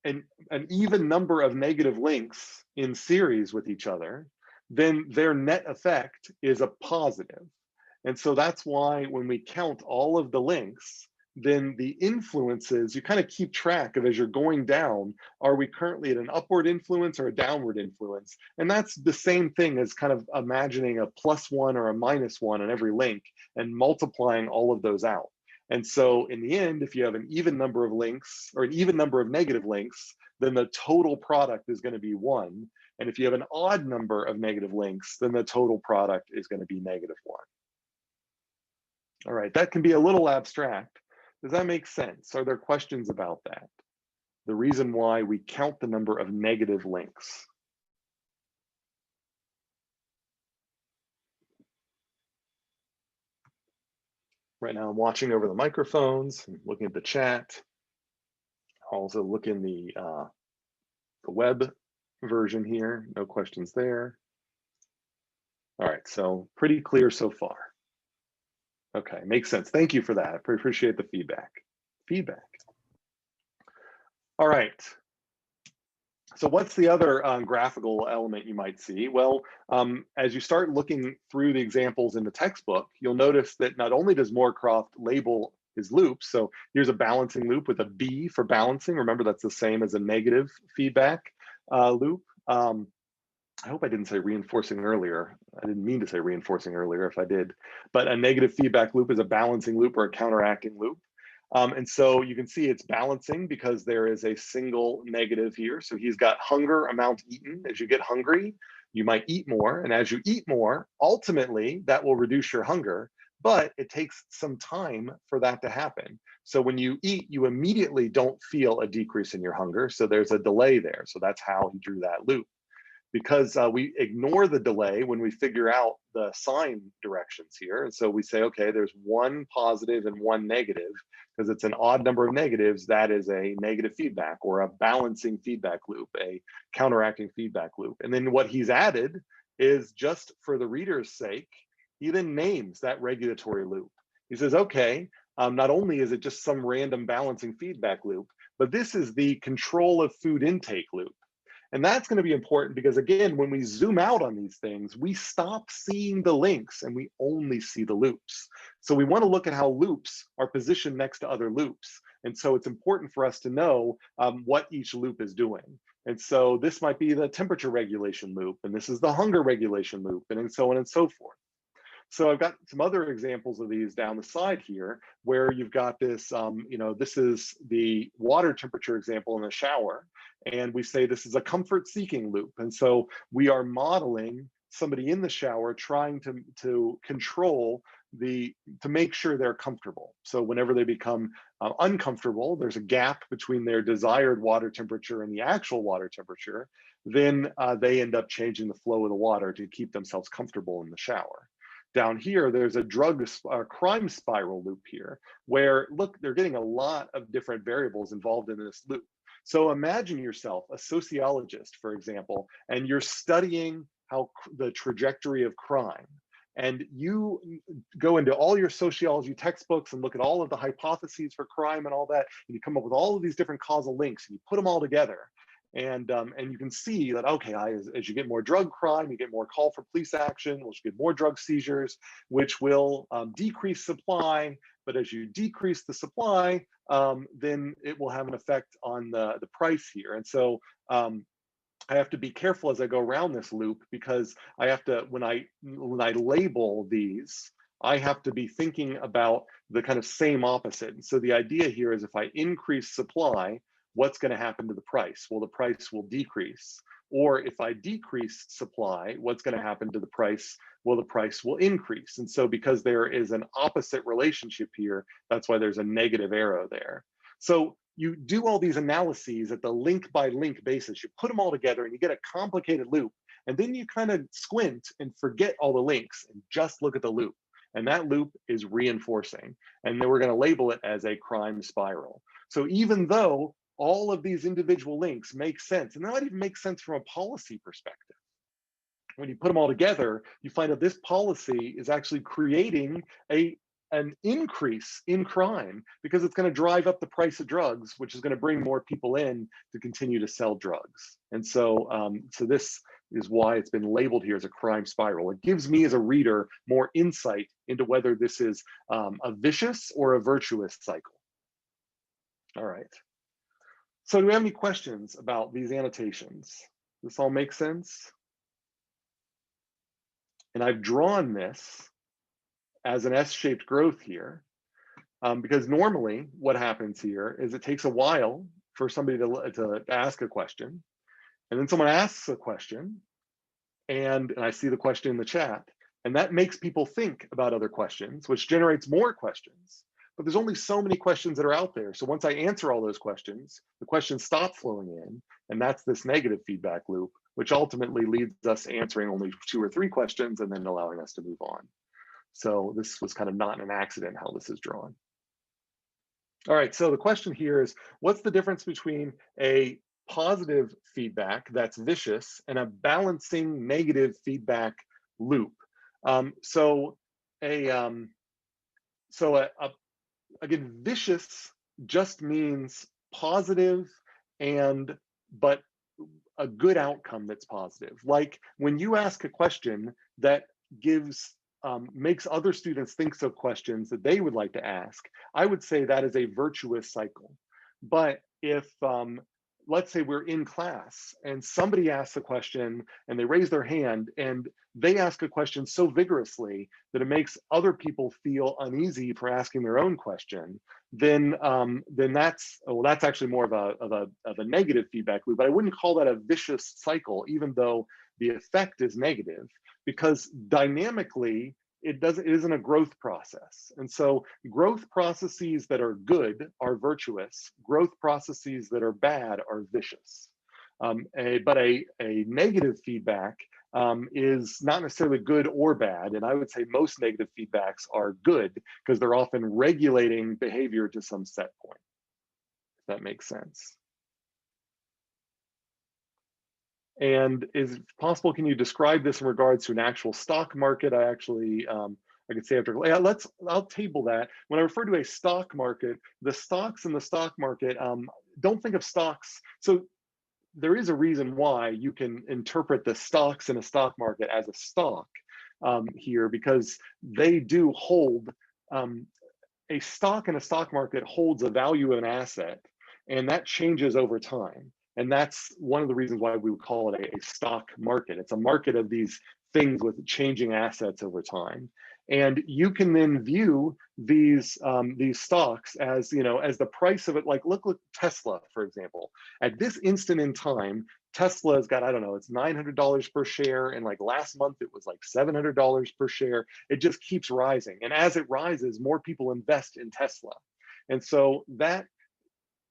an even number of negative links in series with each other, then their net effect is a positive. And so that's why when we count all of the links, then the influences, you kind of keep track of as you're going down, are we currently at an upward influence or a downward influence? And that's the same thing as kind of imagining a +1 or a -1 on every link and multiplying all of those out. And so in the end, if you have an even number of links or an even number of negative links, then the total product is going to be 1. And if you have an odd number of negative links, then the total product is going to be -1. All right, that can be a little abstract, Does that make sense? Are there questions about that? The reason why we count the number of negative links. Right now I'm watching over the microphones, I'm looking at the chat. I'll also look in the web version here, no questions there. All right, so pretty clear so far. Okay, makes sense. Thank you for that. I appreciate the feedback. All right. So what's the other graphical element you might see? Well, as you start looking through the examples in the textbook, you'll notice that not only does Morecroft label his loops, so here's a balancing loop with a B for balancing. Remember, that's the same as a negative feedback loop. I hope I didn't say reinforcing earlier. I didn't mean to say reinforcing earlier if I did, but a negative feedback loop is a balancing loop or a counteracting loop. And so you can see it's balancing because there is a single negative here. So he's got hunger amount eaten. As you get hungry, you might eat more. And as you eat more, ultimately that will reduce your hunger, but it takes some time for that to happen. So when you eat, you immediately don't feel a decrease in your hunger. So there's a delay there. So that's how he drew that loop. Because we ignore the delay when we figure out the sign directions here. And so we say, okay, there's one positive and one negative, because it's an odd number of negatives, that is a negative feedback or a balancing feedback loop, a counteracting feedback loop. And then what he's added is, just for the reader's sake, he then names that regulatory loop. He says, okay, not only is it just some random balancing feedback loop, but this is the control of food intake loop. And that's going to be important because, again, when we zoom out on these things, we stop seeing the links and we only see the loops. So we want to look at how loops are positioned next to other loops. And so it's important for us to know what each loop is doing. And so this might be the temperature regulation loop, and this is the hunger regulation loop, and so on and so forth. So I've got some other examples of these down the side here, where you've got this, this is the water temperature example in the shower. And we say this is a comfort seeking loop. And so we are modeling somebody in the shower trying to control to make sure they're comfortable. So whenever they become uncomfortable, there's a gap between their desired water temperature and the actual water temperature, then they end up changing the flow of the water to keep themselves comfortable in the shower. Down here, there's a crime spiral loop here, where, look, they're getting a lot of different variables involved in this loop. So imagine yourself a sociologist, for example, and you're studying the trajectory of crime. And you go into all your sociology textbooks and look at all of the hypotheses for crime and all that, and you come up with all of these different causal links, and you put them all together. And you can see that, okay, as you get more drug crime, you get more call for police action, which get more drug seizures, which will decrease supply. But as you decrease the supply, then it will have an effect on the price here. And so I have to be careful as I go around this loop, because I have to, when I label these, I have to be thinking about the kind of same opposite. And so the idea here is, if I increase supply, what's going to happen to the price? Well, the price will decrease. Or if I decrease supply, what's going to happen to the price? Well, the price will increase. And so because there is an opposite relationship here, that's why there's a negative arrow there. So you do all these analyses at the link by link basis. You put them all together and you get a complicated loop. And then you kind of squint and forget all the links and just look at the loop. And that loop is reinforcing. And then we're going to label it as a crime spiral. So even though all of these individual links make sense, and they might even make sense from a policy perspective, when you put them all together, you find that this policy is actually creating an increase in crime, because it's going to drive up the price of drugs, which is going to bring more people in to continue to sell drugs. And so, so this is why it's been labeled here as a crime spiral. It gives me as a reader more insight into whether this is a vicious or a virtuous cycle. All right. So do we have any questions about these annotations? This all makes sense? And I've drawn this as an S-shaped growth here, because normally what happens here is it takes a while for somebody to ask a question, and then someone asks a question, and I see the question in the chat, and that makes people think about other questions, which generates more questions. but there's only so many questions that are out there. So once I answer all those questions, the questions stop flowing in, and that's this negative feedback loop, which ultimately leads us answering only 2 or 3 questions and then allowing us to move on. So this was kind of not an accident how this is drawn. All right, so the question here is, what's the difference between a positive feedback that's vicious and a balancing negative feedback loop? So again, vicious just means positive and but a good outcome that's positive. Like when you ask a question that gives makes other students think of questions that they would like to ask, I would say that is a virtuous cycle. But if let's say we're in class and somebody asks a question and they raise their hand and they ask a question so vigorously that it makes other people feel uneasy for asking their own question, then that's actually more of a negative feedback loop. But I wouldn't call that a vicious cycle, even though the effect is negative, because dynamically it isn't a growth process. And so growth processes that are good are virtuous. Growth processes that are bad are vicious. But a negative feedback is not necessarily good or bad. And I would say most negative feedbacks are good because they're often regulating behavior to some set point, if that makes sense. And is it possible, can you describe this in regards to an actual stock market? I actually, I could say after, yeah, I'll table that. When I refer to a stock market, the stocks in the stock market, don't think of stocks. So there is a reason why you can interpret the stocks in a stock market as a stock here, because they do hold, a stock in a stock market holds a value of an asset, and that changes over time. And that's one of the reasons why we would call it a stock market. It's a market of these things with changing assets over time. And you can then view these stocks as, you know, as the price of it. Like look Tesla, for example. At this instant in time, Tesla's got, I don't know, it's $900 per share, and like last month it was like $700 per share. It just keeps rising, and as it rises, more people invest in Tesla, and so that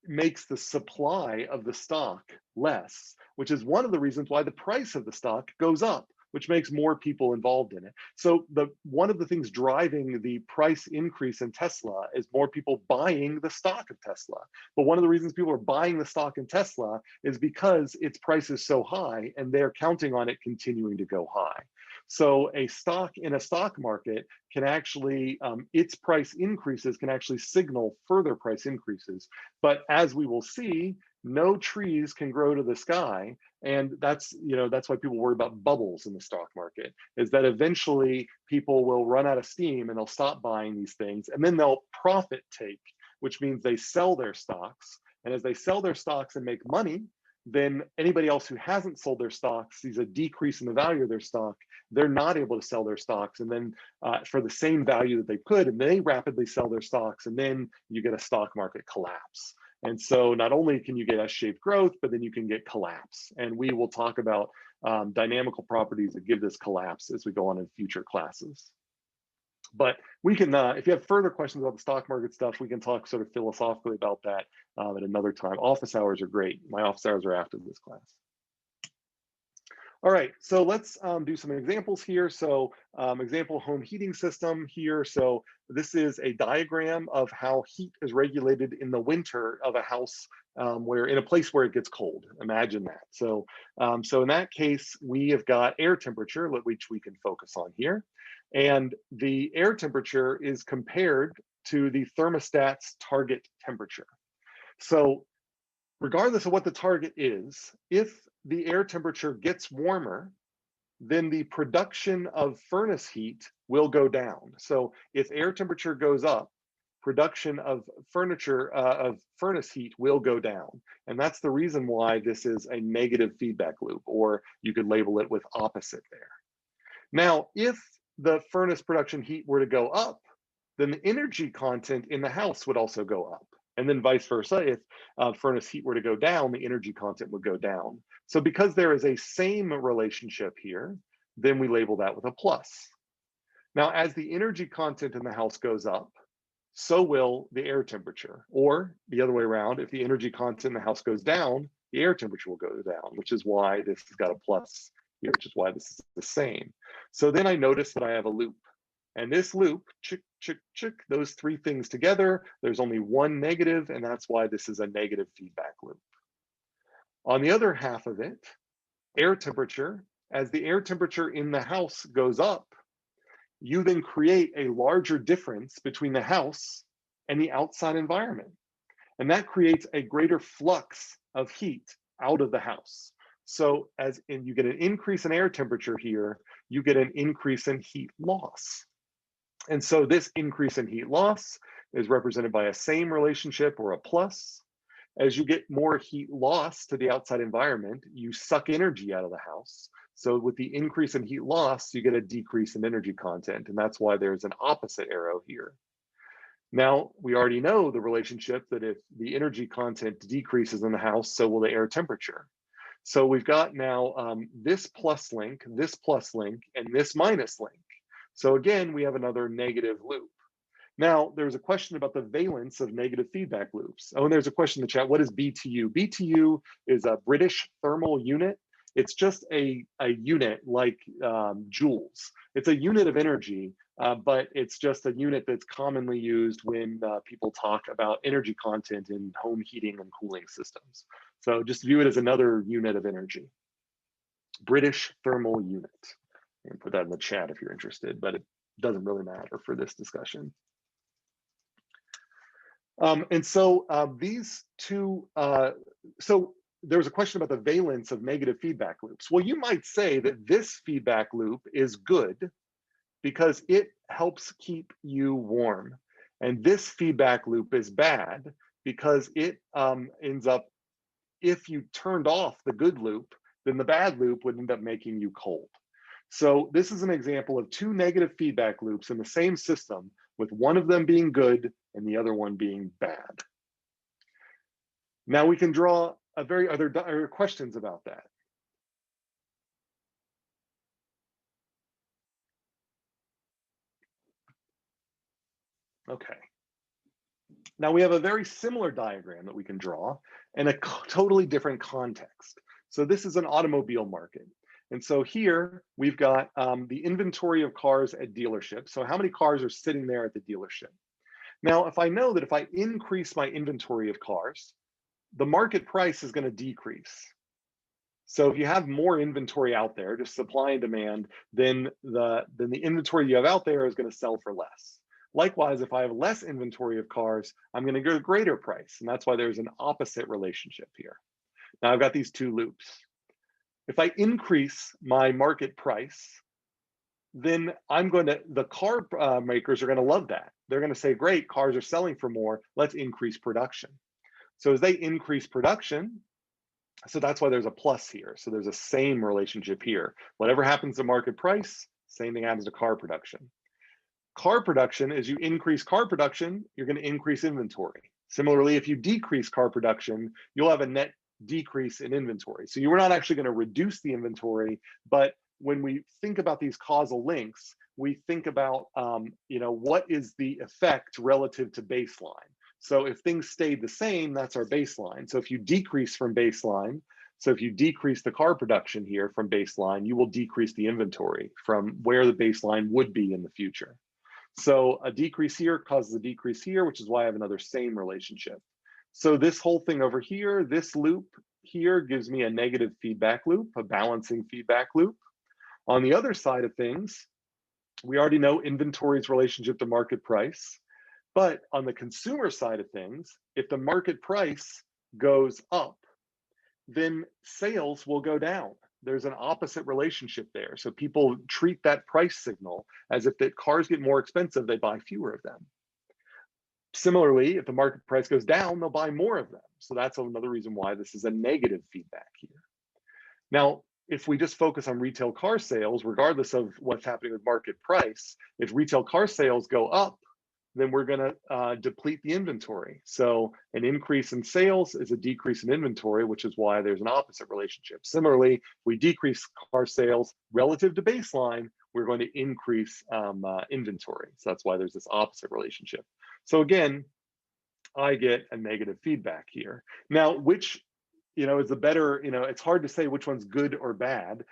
makes the supply of the stock less, which is one of the reasons why the price of the stock goes up, which makes more people involved in it. So one of the things driving the price increase in Tesla is more people buying the stock of Tesla. But one of the reasons people are buying the stock in Tesla is because its price is so high and they're counting on it continuing to go high. So a stock in a stock market can actually, its price increases can actually signal further price increases. But as we will see, no trees can grow to the sky. And that's, you know, that's why people worry about bubbles in the stock market, is that eventually people will run out of steam and they'll stop buying these things, and then they'll profit take, which means they sell their stocks. And as they sell their stocks and make money, then anybody else who hasn't sold their stocks sees a decrease in the value of their stock. They're not able to sell their stocks, and then for the same value that they could, and they rapidly sell their stocks, and then you get a stock market collapse. And so not only can you get S-shaped growth, but then you can get collapse. And we will talk about dynamical properties that give this collapse as we go on in future classes. But we can, if you have further questions about the stock market stuff, we can talk sort of philosophically about that at another time. Office hours are great. My office hours are after this class. All right, so let's do some examples here. So example home heating system here. So this is a diagram of how heat is regulated in the winter of a house where in a place where it gets cold. Imagine that. So, so in that case, we have got air temperature, which we can focus on here. And the air temperature is compared to the thermostat's target temperature. So regardless of what the target is, if the air temperature gets warmer, then the production of furnace heat will go down. So if air temperature goes up, production of furnace heat will go down. And that's the reason why this is a negative feedback loop, or you could label it with opposite there. Now, if the furnace production heat were to go up, then the energy content in the house would also go up. And then vice versa, if furnace heat were to go down, the energy content would go down. So because there is a same relationship here, then we label that with a plus. Now, as the energy content in the house goes up, so will the air temperature. Or the other way around, if the energy content in the house goes down, the air temperature will go down, which is why this has got a plus here, which is why this is the same. So then I notice that I have a loop. And this loop, chick, chick, chick, those three things together, there's only one negative, and that's why this is a negative feedback loop. On the other half of it, air temperature, as the air temperature in the house goes up, you then create a larger difference between the house and the outside environment. And that creates a greater flux of heat out of the house. So as in you get an increase in air temperature here, you get an increase in heat loss. And so this increase in heat loss is represented by a same relationship or a plus. As you get more heat loss to the outside environment, you suck energy out of the house. So with the increase in heat loss, you get a decrease in energy content. And that's why there's an opposite arrow here. Now, we already know the relationship that if the energy content decreases in the house, so will the air temperature. So we've got now this plus link, and this minus link. So again, we have another negative loop. Now, there's a question about the valence of negative feedback loops. Oh, and there's a question in the chat, what is BTU? BTU is a British thermal unit. It's just a unit like joules. It's a unit of energy, but it's just a unit that's commonly used when people talk about energy content in home heating and cooling systems. So just view it as another unit of energy. British thermal unit. You can put that in the chat if you're interested, but it doesn't really matter for this discussion. And so these two, so there was a question about the valence of negative feedback loops. Well, you might say that this feedback loop is good because it helps keep you warm. And this feedback loop is bad because it ends up, if you turned off the good loop, then the bad loop would end up making you cold. So this is an example of two negative feedback loops in the same system, with one of them being good and the other one being bad. Now we can draw a very other questions about that. Okay. Now we have a very similar diagram that we can draw in a totally different context. So this is an automobile market. And so here we've got the inventory of cars at dealerships. So how many cars are sitting there at the dealership? Now, if I know that if I increase my inventory of cars, the market price is going to decrease. So if you have more inventory out there, just supply and demand, then the inventory you have out there is going to sell for less. Likewise, if I have less inventory of cars, I'm going to get a greater price. And that's why there's an opposite relationship here. Now I've got these two loops. If I increase my market price, then the car makers are going to love that. They're going to say, great, cars are selling for more, let's increase production. So as they increase production, so that's why there's a plus here. So there's a same relationship here. Whatever happens to market price, same thing happens to car production. Car production, as you increase car production, you're going to increase inventory. Similarly, if you decrease car production, you'll have a net decrease in inventory. So you were not actually going to reduce the inventory, but when we think about these causal links, we think about what is the effect relative to baseline. So if things stayed the same, that's our baseline. So if you decrease from baseline, so if you decrease the car production here from baseline, you will decrease the inventory from where the baseline would be in the future. So a decrease here causes a decrease here, which is why I have another same relationship. So this whole thing over here, this loop here gives me a negative feedback loop, a balancing feedback loop. On the other side of things, we already know inventory's relationship to market price. But on the consumer side of things, if the market price goes up, then sales will go down. There's an opposite relationship there. So people treat that price signal as if the cars get more expensive, they buy fewer of them. Similarly, if the market price goes down, they'll buy more of them. So that's another reason why this is a negative feedback here. Now, if we just focus on retail car sales, regardless of what's happening with market price, if retail car sales go up, then we're going to deplete the inventory. So an increase in sales is a decrease in inventory, which is why there's an opposite relationship. Similarly, if we decrease car sales relative to baseline, we're going to increase inventory. So that's why there's this opposite relationship. So again, I get a negative feedback here. Now, which is the better, it's hard to say which one's good or bad.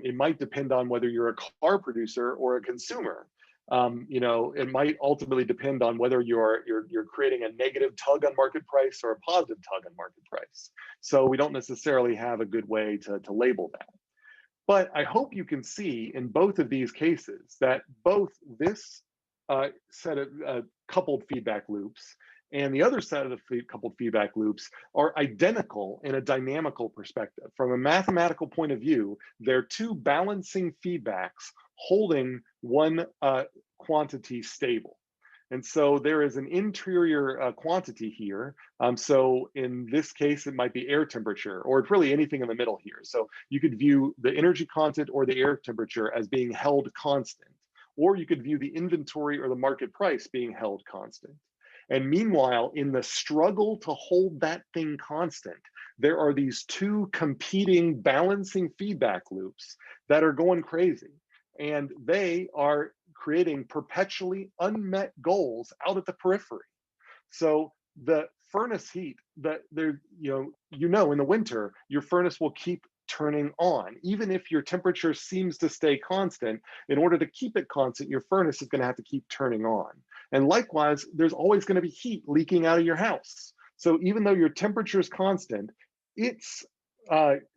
It might depend on whether you're a car producer or a consumer. It might ultimately depend on whether you're creating a negative tug on market price or a positive tug on market price. So we don't necessarily have a good way to label that. But I hope you can see in both of these cases that both this set of coupled feedback loops and the other set of the coupled feedback loops are identical in a dynamical perspective. From a mathematical point of view, they're two balancing feedbacks holding one quantity stable. And so there is an interior quantity here. So in this case, it might be air temperature, or it's really anything in the middle here. So you could view the energy content or the air temperature as being held constant, or you could view the inventory or the market price being held constant. And meanwhile, in the struggle to hold that thing constant, there are these two competing balancing feedback loops that are going crazy. And they are creating perpetually unmet goals out at the periphery. So the furnace heat that there, in the winter, your furnace will keep turning on. Even if your temperature seems to stay constant, in order to keep it constant, your furnace is going to have to keep turning on. And likewise, there's always going to be heat leaking out of your house. So even though your temperature is constant, its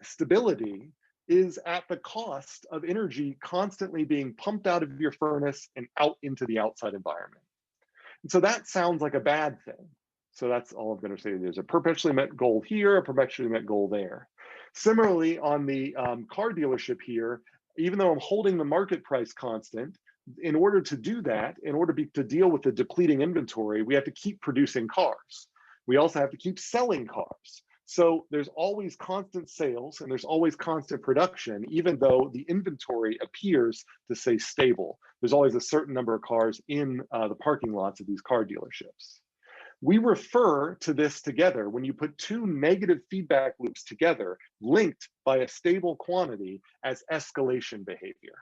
stability is at the cost of energy constantly being pumped out of your furnace and out into the outside environment. And so that sounds like a bad thing. So that's all I'm going to say. There's a perpetually met goal here, a perpetually met goal there. Similarly, on the car dealership here, even though I'm holding the market price constant, in order to do that, in order to deal with the depleting inventory, we have to keep producing cars. We also have to keep selling cars. So there's always constant sales and there's always constant production, even though the inventory appears to stay stable. There's always a certain number of cars in the parking lots of these car dealerships. We refer to this together when you put two negative feedback loops together, linked by a stable quantity, as escalation behavior.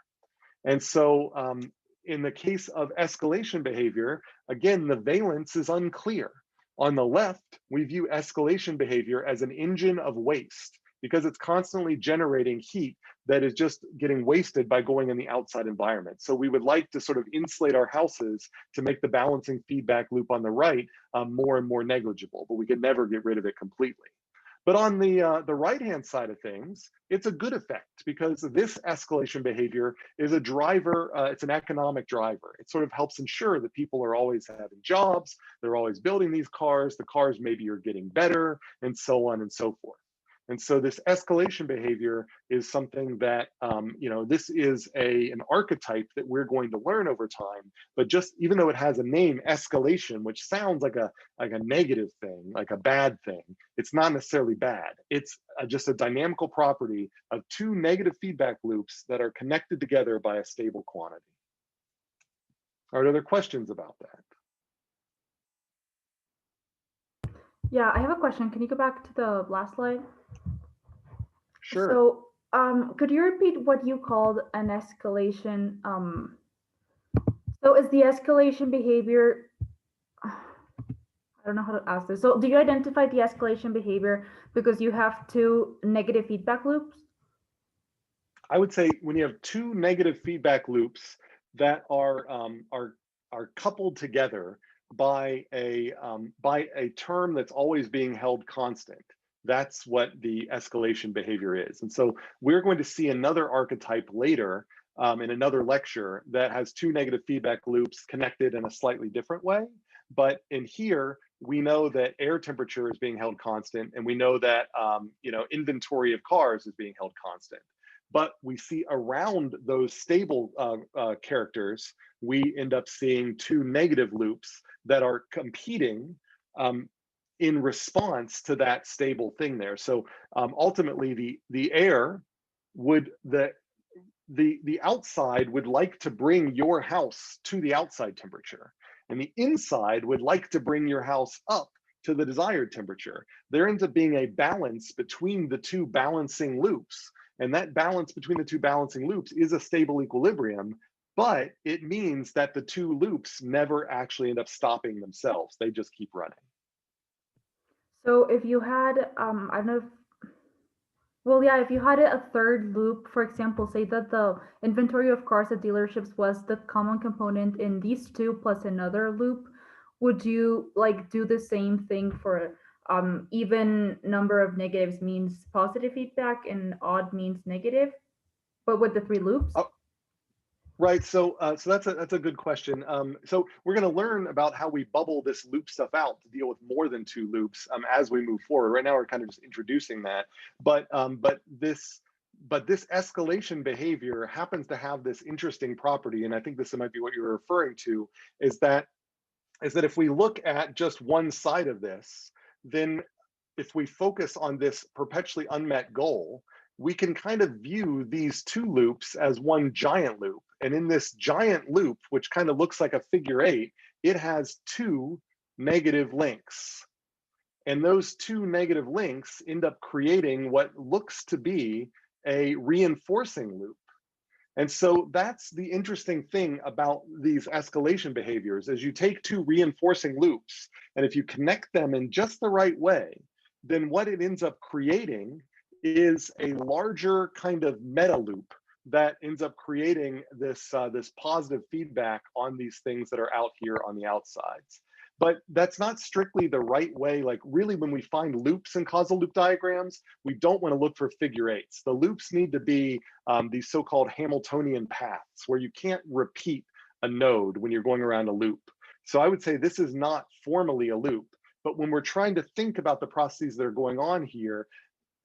And so in the case of escalation behavior, again, the valence is unclear. On the left, we view escalation behavior as an engine of waste because it's constantly generating heat that is just getting wasted by going in the outside environment. So we would like to sort of insulate our houses to make the balancing feedback loop on the right more and more negligible, but we could never get rid of it completely. But on the right-hand side of things, it's a good effect because this escalation behavior is a driver, it's an economic driver. It sort of helps ensure that people are always having jobs, they're always building these cars, the cars maybe are getting better, and so on and so forth. And so this escalation behavior is something that, this is an archetype that we're going to learn over time, but just even though it has a name, escalation, which sounds like a negative thing, like a bad thing, it's not necessarily bad. It's just a dynamical property of two negative feedback loops that are connected together by a stable quantity. Are there questions about that? Yeah, I have a question. Can you go back to the last slide? Sure. So, could you repeat what you called an escalation? So is the escalation behavior, I don't know how to ask this. So do you identify the escalation behavior because you have two negative feedback loops? I would say when you have two negative feedback loops that are coupled together by a term that's always being held constant, that's what the escalation behavior is. And so we're going to see another archetype later in another lecture that has two negative feedback loops connected in a slightly different way. But in here, we know that air temperature is being held constant, and we know that inventory of cars is being held constant. But we see around those stable characters, we end up seeing two negative loops that are competing in response to that stable thing there. So ultimately, the air would the outside would like to bring your house to the outside temperature, and the inside would like to bring your house up to the desired temperature. There ends up being a balance between the two balancing loops, and that balance between the two balancing loops is a stable equilibrium but it means that the two loops never actually end up stopping themselves. They just keep running. So if you had, I don't know if, well, yeah, if you had a third loop, for example, say that the inventory of cars at dealerships was the common component in these two plus another loop, would you like do the same thing for even number of negatives means positive feedback and odd means negative, but with the three loops? Oh, right. So, so that's a good question. So we're going to learn about how we bubble this loop stuff out to deal with more than two loops as we move forward. Right now, we're kind of just introducing that, but this escalation behavior happens to have this interesting property, and I think this might be what you're referring to, is that if we look at just one side of this, then if we focus on this perpetually unmet goal, we can kind of view these two loops as one giant loop. And in this giant loop, which kind of looks like a figure eight, it has two negative links. And those two negative links end up creating what looks to be a reinforcing loop. And so that's the interesting thing about these escalation behaviors, is you take two reinforcing loops, and if you connect them in just the right way, then what it ends up creating is a larger kind of meta loop that ends up creating this, this positive feedback on these things that are out here on the outsides. But that's not strictly the right way. Like really, when we find loops in causal loop diagrams, we don't want to look for figure eights. The loops need to be these so-called Hamiltonian paths, where you can't repeat a node when you're going around a loop. So I would say this is not formally a loop, but when we're trying to think about the processes that are going on here,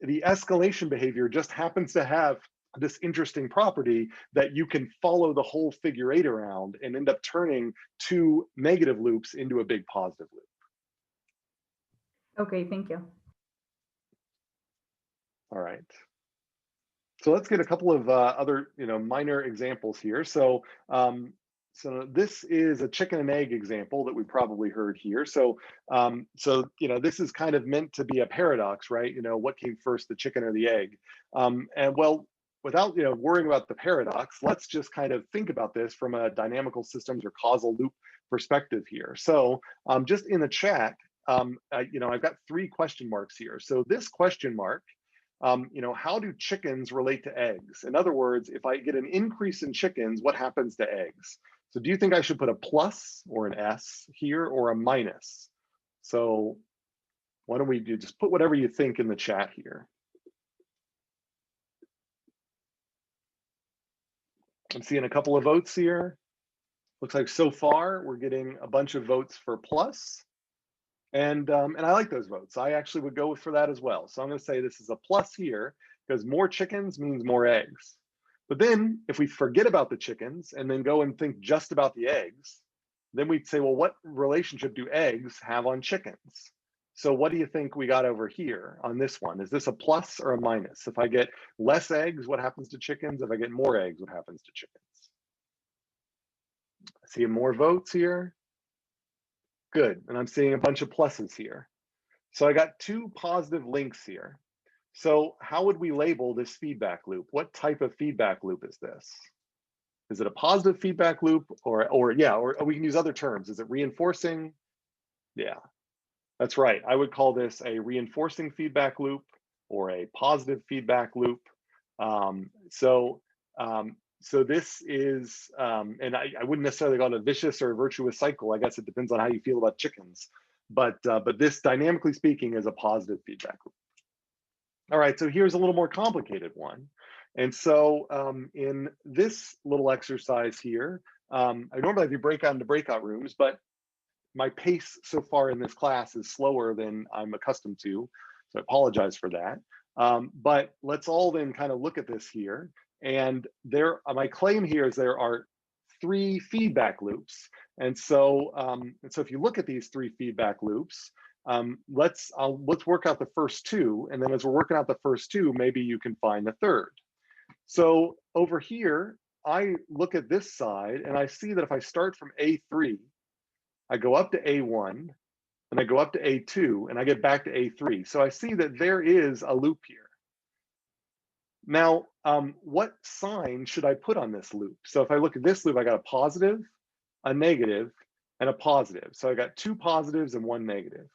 the escalation behavior just happens to have this interesting property that you can follow the whole figure eight around and end up turning two negative loops into a big positive loop. Okay, thank you. All right. So let's get a couple of other, minor examples here. So, so this is a chicken and egg example that we probably heard here. So, this is kind of meant to be a paradox, right? What came first, the chicken or the egg? And well, without worrying about the paradox, let's just kind of think about this from a dynamical systems or causal loop perspective here. So, just in the chat, I've got 3 question marks here. So this question mark, how do chickens relate to eggs? In other words, if I get an increase in chickens, what happens to eggs? So do you think I should put a plus or an S here or a minus? So why don't we just put whatever you think in the chat here. I'm seeing a couple of votes here. Looks like so far we're getting a bunch of votes for plus. And I like those votes. I actually would go for that as well. So I'm going to say this is a plus here, because more chickens means more eggs. But then if we forget about the chickens and then go and think just about the eggs, then we'd say, well, what relationship do eggs have on chickens? So what do you think we got over here on this one? Is this a plus or a minus? If I get less eggs, what happens to chickens? If I get more eggs, what happens to chickens? I see more votes here. Good, and I'm seeing a bunch of pluses here. So I got 2 positive links here. So how would we label this feedback loop? What type of feedback loop is this? Is it a positive feedback loop or we can use other terms. Is it reinforcing? Yeah, that's right. I would call this a reinforcing feedback loop or a positive feedback loop. So this is, and I wouldn't necessarily call it a vicious or a virtuous cycle. I guess it depends on how you feel about chickens. But this, dynamically speaking, is a positive feedback loop. All right, so here's a little more complicated one. And so in this little exercise here, I normally have you break out into breakout rooms, but my pace so far in this class is slower than I'm accustomed to. So I apologize for that. But let's all then kind of look at this here. And my claim here is there are 3 feedback loops. And so, if you look at these 3 feedback loops, let's work out the first 2. And then as we're working out the first 2, maybe you can find the third. So over here, I look at this side and I see that if I start from A3, I go up to A1, and I go up to A2, and I get back to A3. So I see that there is a loop here. Now, what sign should I put on this loop? So if I look at this loop, I got a positive, a negative, and a positive. So I got 2 positives and 1 negative.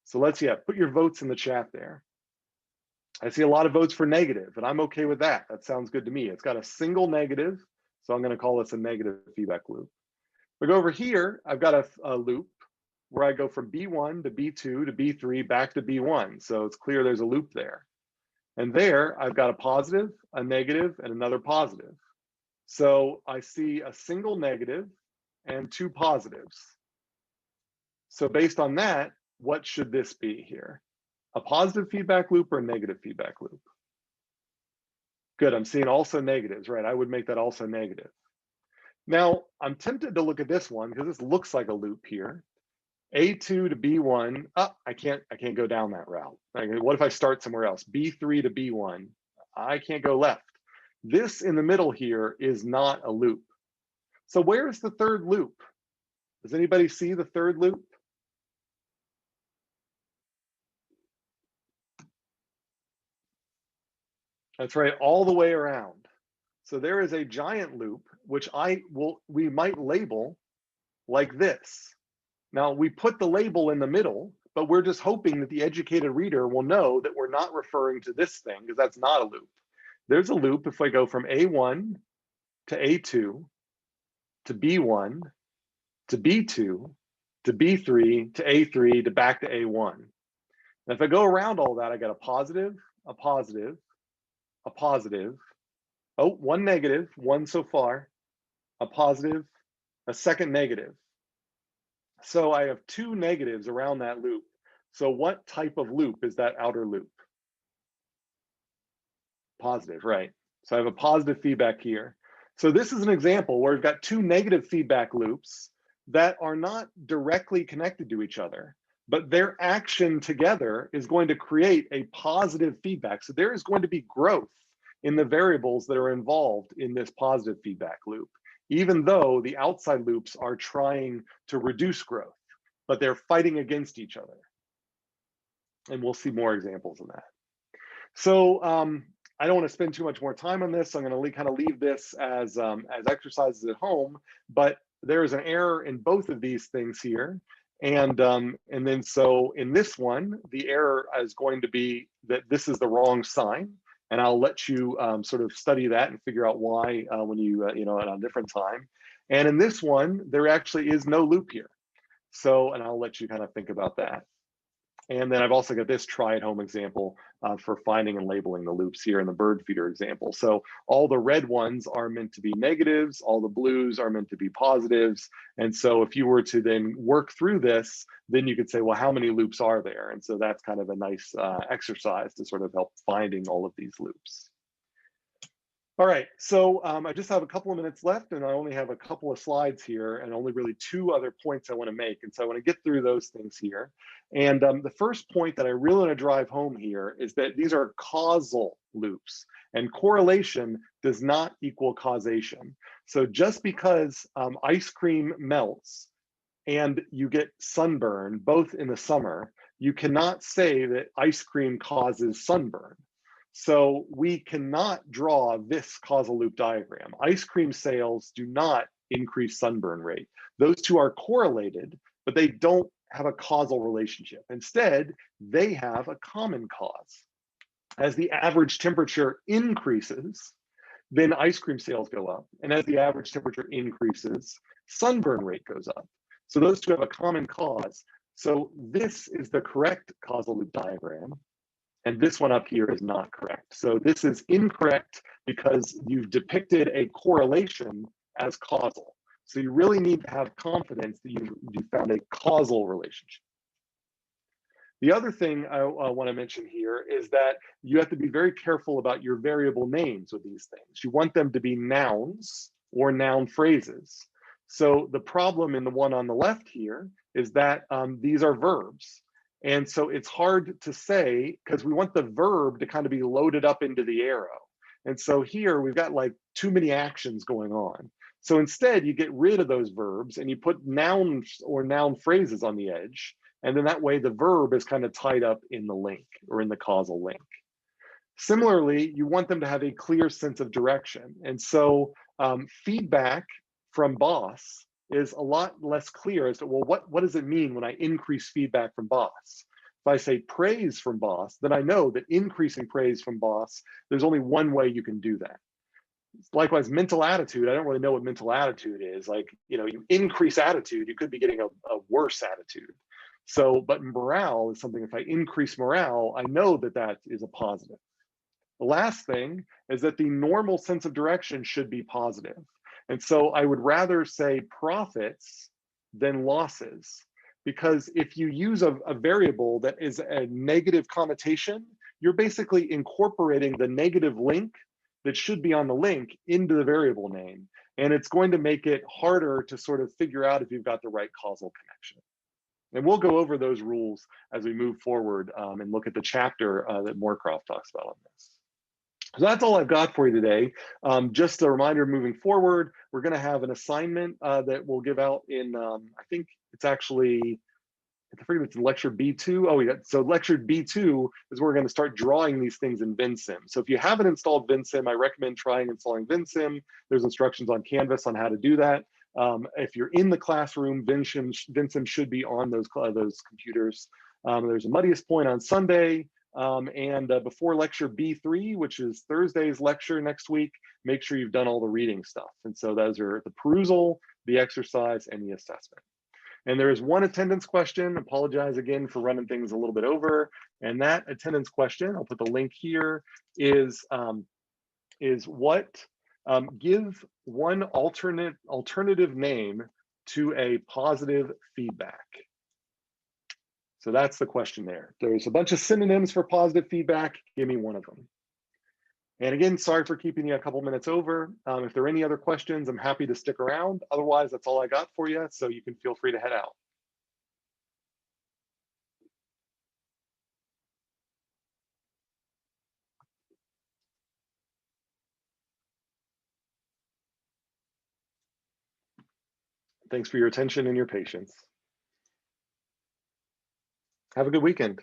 So let's, put your votes in the chat there. I see a lot of votes for negative, and I'm okay with that. That sounds good to me. It's got a single negative, so I'm going to call this a negative feedback loop. If I go over here, I've got a loop where I go from B1 to B2 to B3 back to B1. So it's clear there's a loop there. And there, I've got a positive, a negative, and another positive. So I see a single negative and 2 positives. So based on that, what should this be here? A positive feedback loop or a negative feedback loop? Good, I'm seeing also negatives, right? I would make that also negative. Now, I'm tempted to look at this one because this looks like a loop here. A2 to B1, I can't go down that route. What if I start somewhere else? B3 to B1, I can't go left. This in the middle here is not a loop. So where is the third loop? Does anybody see the third loop? That's right, all the way around. So there is a giant loop, which we might label like this. Now we put the label in the middle, but we're just hoping that the educated reader will know that we're not referring to this thing because that's not a loop. There's a loop if I go from A1 to A2 to B1 to B2 to B3 to A3 to back to A1. And if I go around all that, I got a positive, a positive, a positive, oh, 1 negative, 1 so far, a positive, a second negative. So I have 2 negatives around that loop. So what type of loop is that outer loop? Positive, right? So I have a positive feedback here. So this is an example where we've got 2 negative feedback loops that are not directly connected to each other, but their action together is going to create a positive feedback. So there is going to be growth in the variables that are involved in this positive feedback loop, even though the outside loops are trying to reduce growth, but they're fighting against each other. And we'll see more examples of that. So I don't want to spend too much more time on this. So I'm going to kind of leave this as exercises at home, but there is an error in both of these things here. And then so in this one, the error is going to be that this is the wrong sign. And I'll let you sort of study that and figure out why when you at a different time. And in this one, there actually is no loop here. So, and I'll let you kind of think about that. And then I've also got this try at home example for finding and labeling the loops here in the bird feeder example. So all the red ones are meant to be negatives, all the blues are meant to be positives. And so if you were to then work through this, then you could say, well, how many loops are there? And so that's kind of a nice exercise to sort of help finding all of these loops. All right, so I just have a couple of minutes left and I only have a couple of slides here and only really 2 other points I want to make. And so I want to get through those things here. And the first point that I really want to drive home here is that these are causal loops and correlation does not equal causation. So just because ice cream melts and you get sunburn, both in the summer, you cannot say that ice cream causes sunburn. So we cannot draw this causal loop diagram. Ice cream sales do not increase sunburn rate. Those 2 are correlated, but they don't have a causal relationship. Instead, they have a common cause. As the average temperature increases, then ice cream sales go up. And as the average temperature increases, sunburn rate goes up. So those 2 have a common cause. So this is the correct causal loop diagram. And this one up here is not correct. So this is incorrect because you've depicted a correlation as causal. So you really need to have confidence that you found a causal relationship. The other thing I want to mention here is that you have to be very careful about your variable names with these things. You want them to be nouns or noun phrases. So the problem in the one on the left here is that these are verbs. And so it's hard to say because we want the verb to kind of be loaded up into the arrow. And so here we've got like too many actions going on. So instead you get rid of those verbs and you put nouns or noun phrases on the edge. And then that way the verb is kind of tied up in the link or in the causal link. Similarly, you want them to have a clear sense of direction. And so feedback from boss is a lot less clear as to, well, what does it mean when I increase feedback from boss? If I say praise from boss, then I know that increasing praise from boss, there's only one way you can do that. Likewise, mental attitude, I don't really know what mental attitude is. Like, you increase attitude, you could be getting a worse attitude. So, but morale is something, if I increase morale, I know that that is a positive. The last thing is that the normal sense of direction should be positive. And so I would rather say profits than losses, because if you use a variable that is a negative connotation, you're basically incorporating the negative link that should be on the link into the variable name. And it's going to make it harder to sort of figure out if you've got the right causal connection. And we'll go over those rules as we move forward and look at the chapter that Morecroft talks about on this. So that's all I've got for you today. Just a reminder, moving forward, we're going to have an assignment that we'll give out in, I think it's actually, I forget if it's lecture B2. Oh, yeah. So lecture B2 is where we're going to start drawing these things in Vensim. So if you haven't installed Vensim, I recommend trying installing Vensim. There's instructions on Canvas on how to do that. If you're in the classroom, Vensim should be on those computers. There's a Muddiest Point on Sunday. And before lecture B3, which is Thursday's lecture next week, make sure you've done all the reading stuff. And so those are the perusal, the exercise, and the assessment. And there is one attendance question. Apologize again for running things a little bit over. And that attendance question, I'll put the link here, is what, give one alternative name to a positive feedback. So that's the question there. There's a bunch of synonyms for positive feedback. Give me one of them. And again, sorry for keeping you a couple minutes over. If there are any other questions, I'm happy to stick around. Otherwise, that's all I got for you. So you can feel free to head out. Thanks for your attention and your patience. Have a good weekend.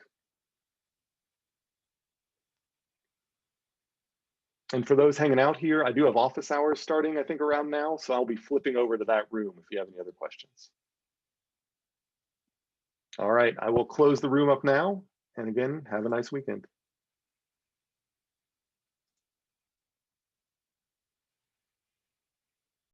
And for those hanging out here, I do have office hours starting, I think, around now. So I'll be flipping over to that room if you have any other questions. All right, I will close the room up now. And again, have a nice weekend.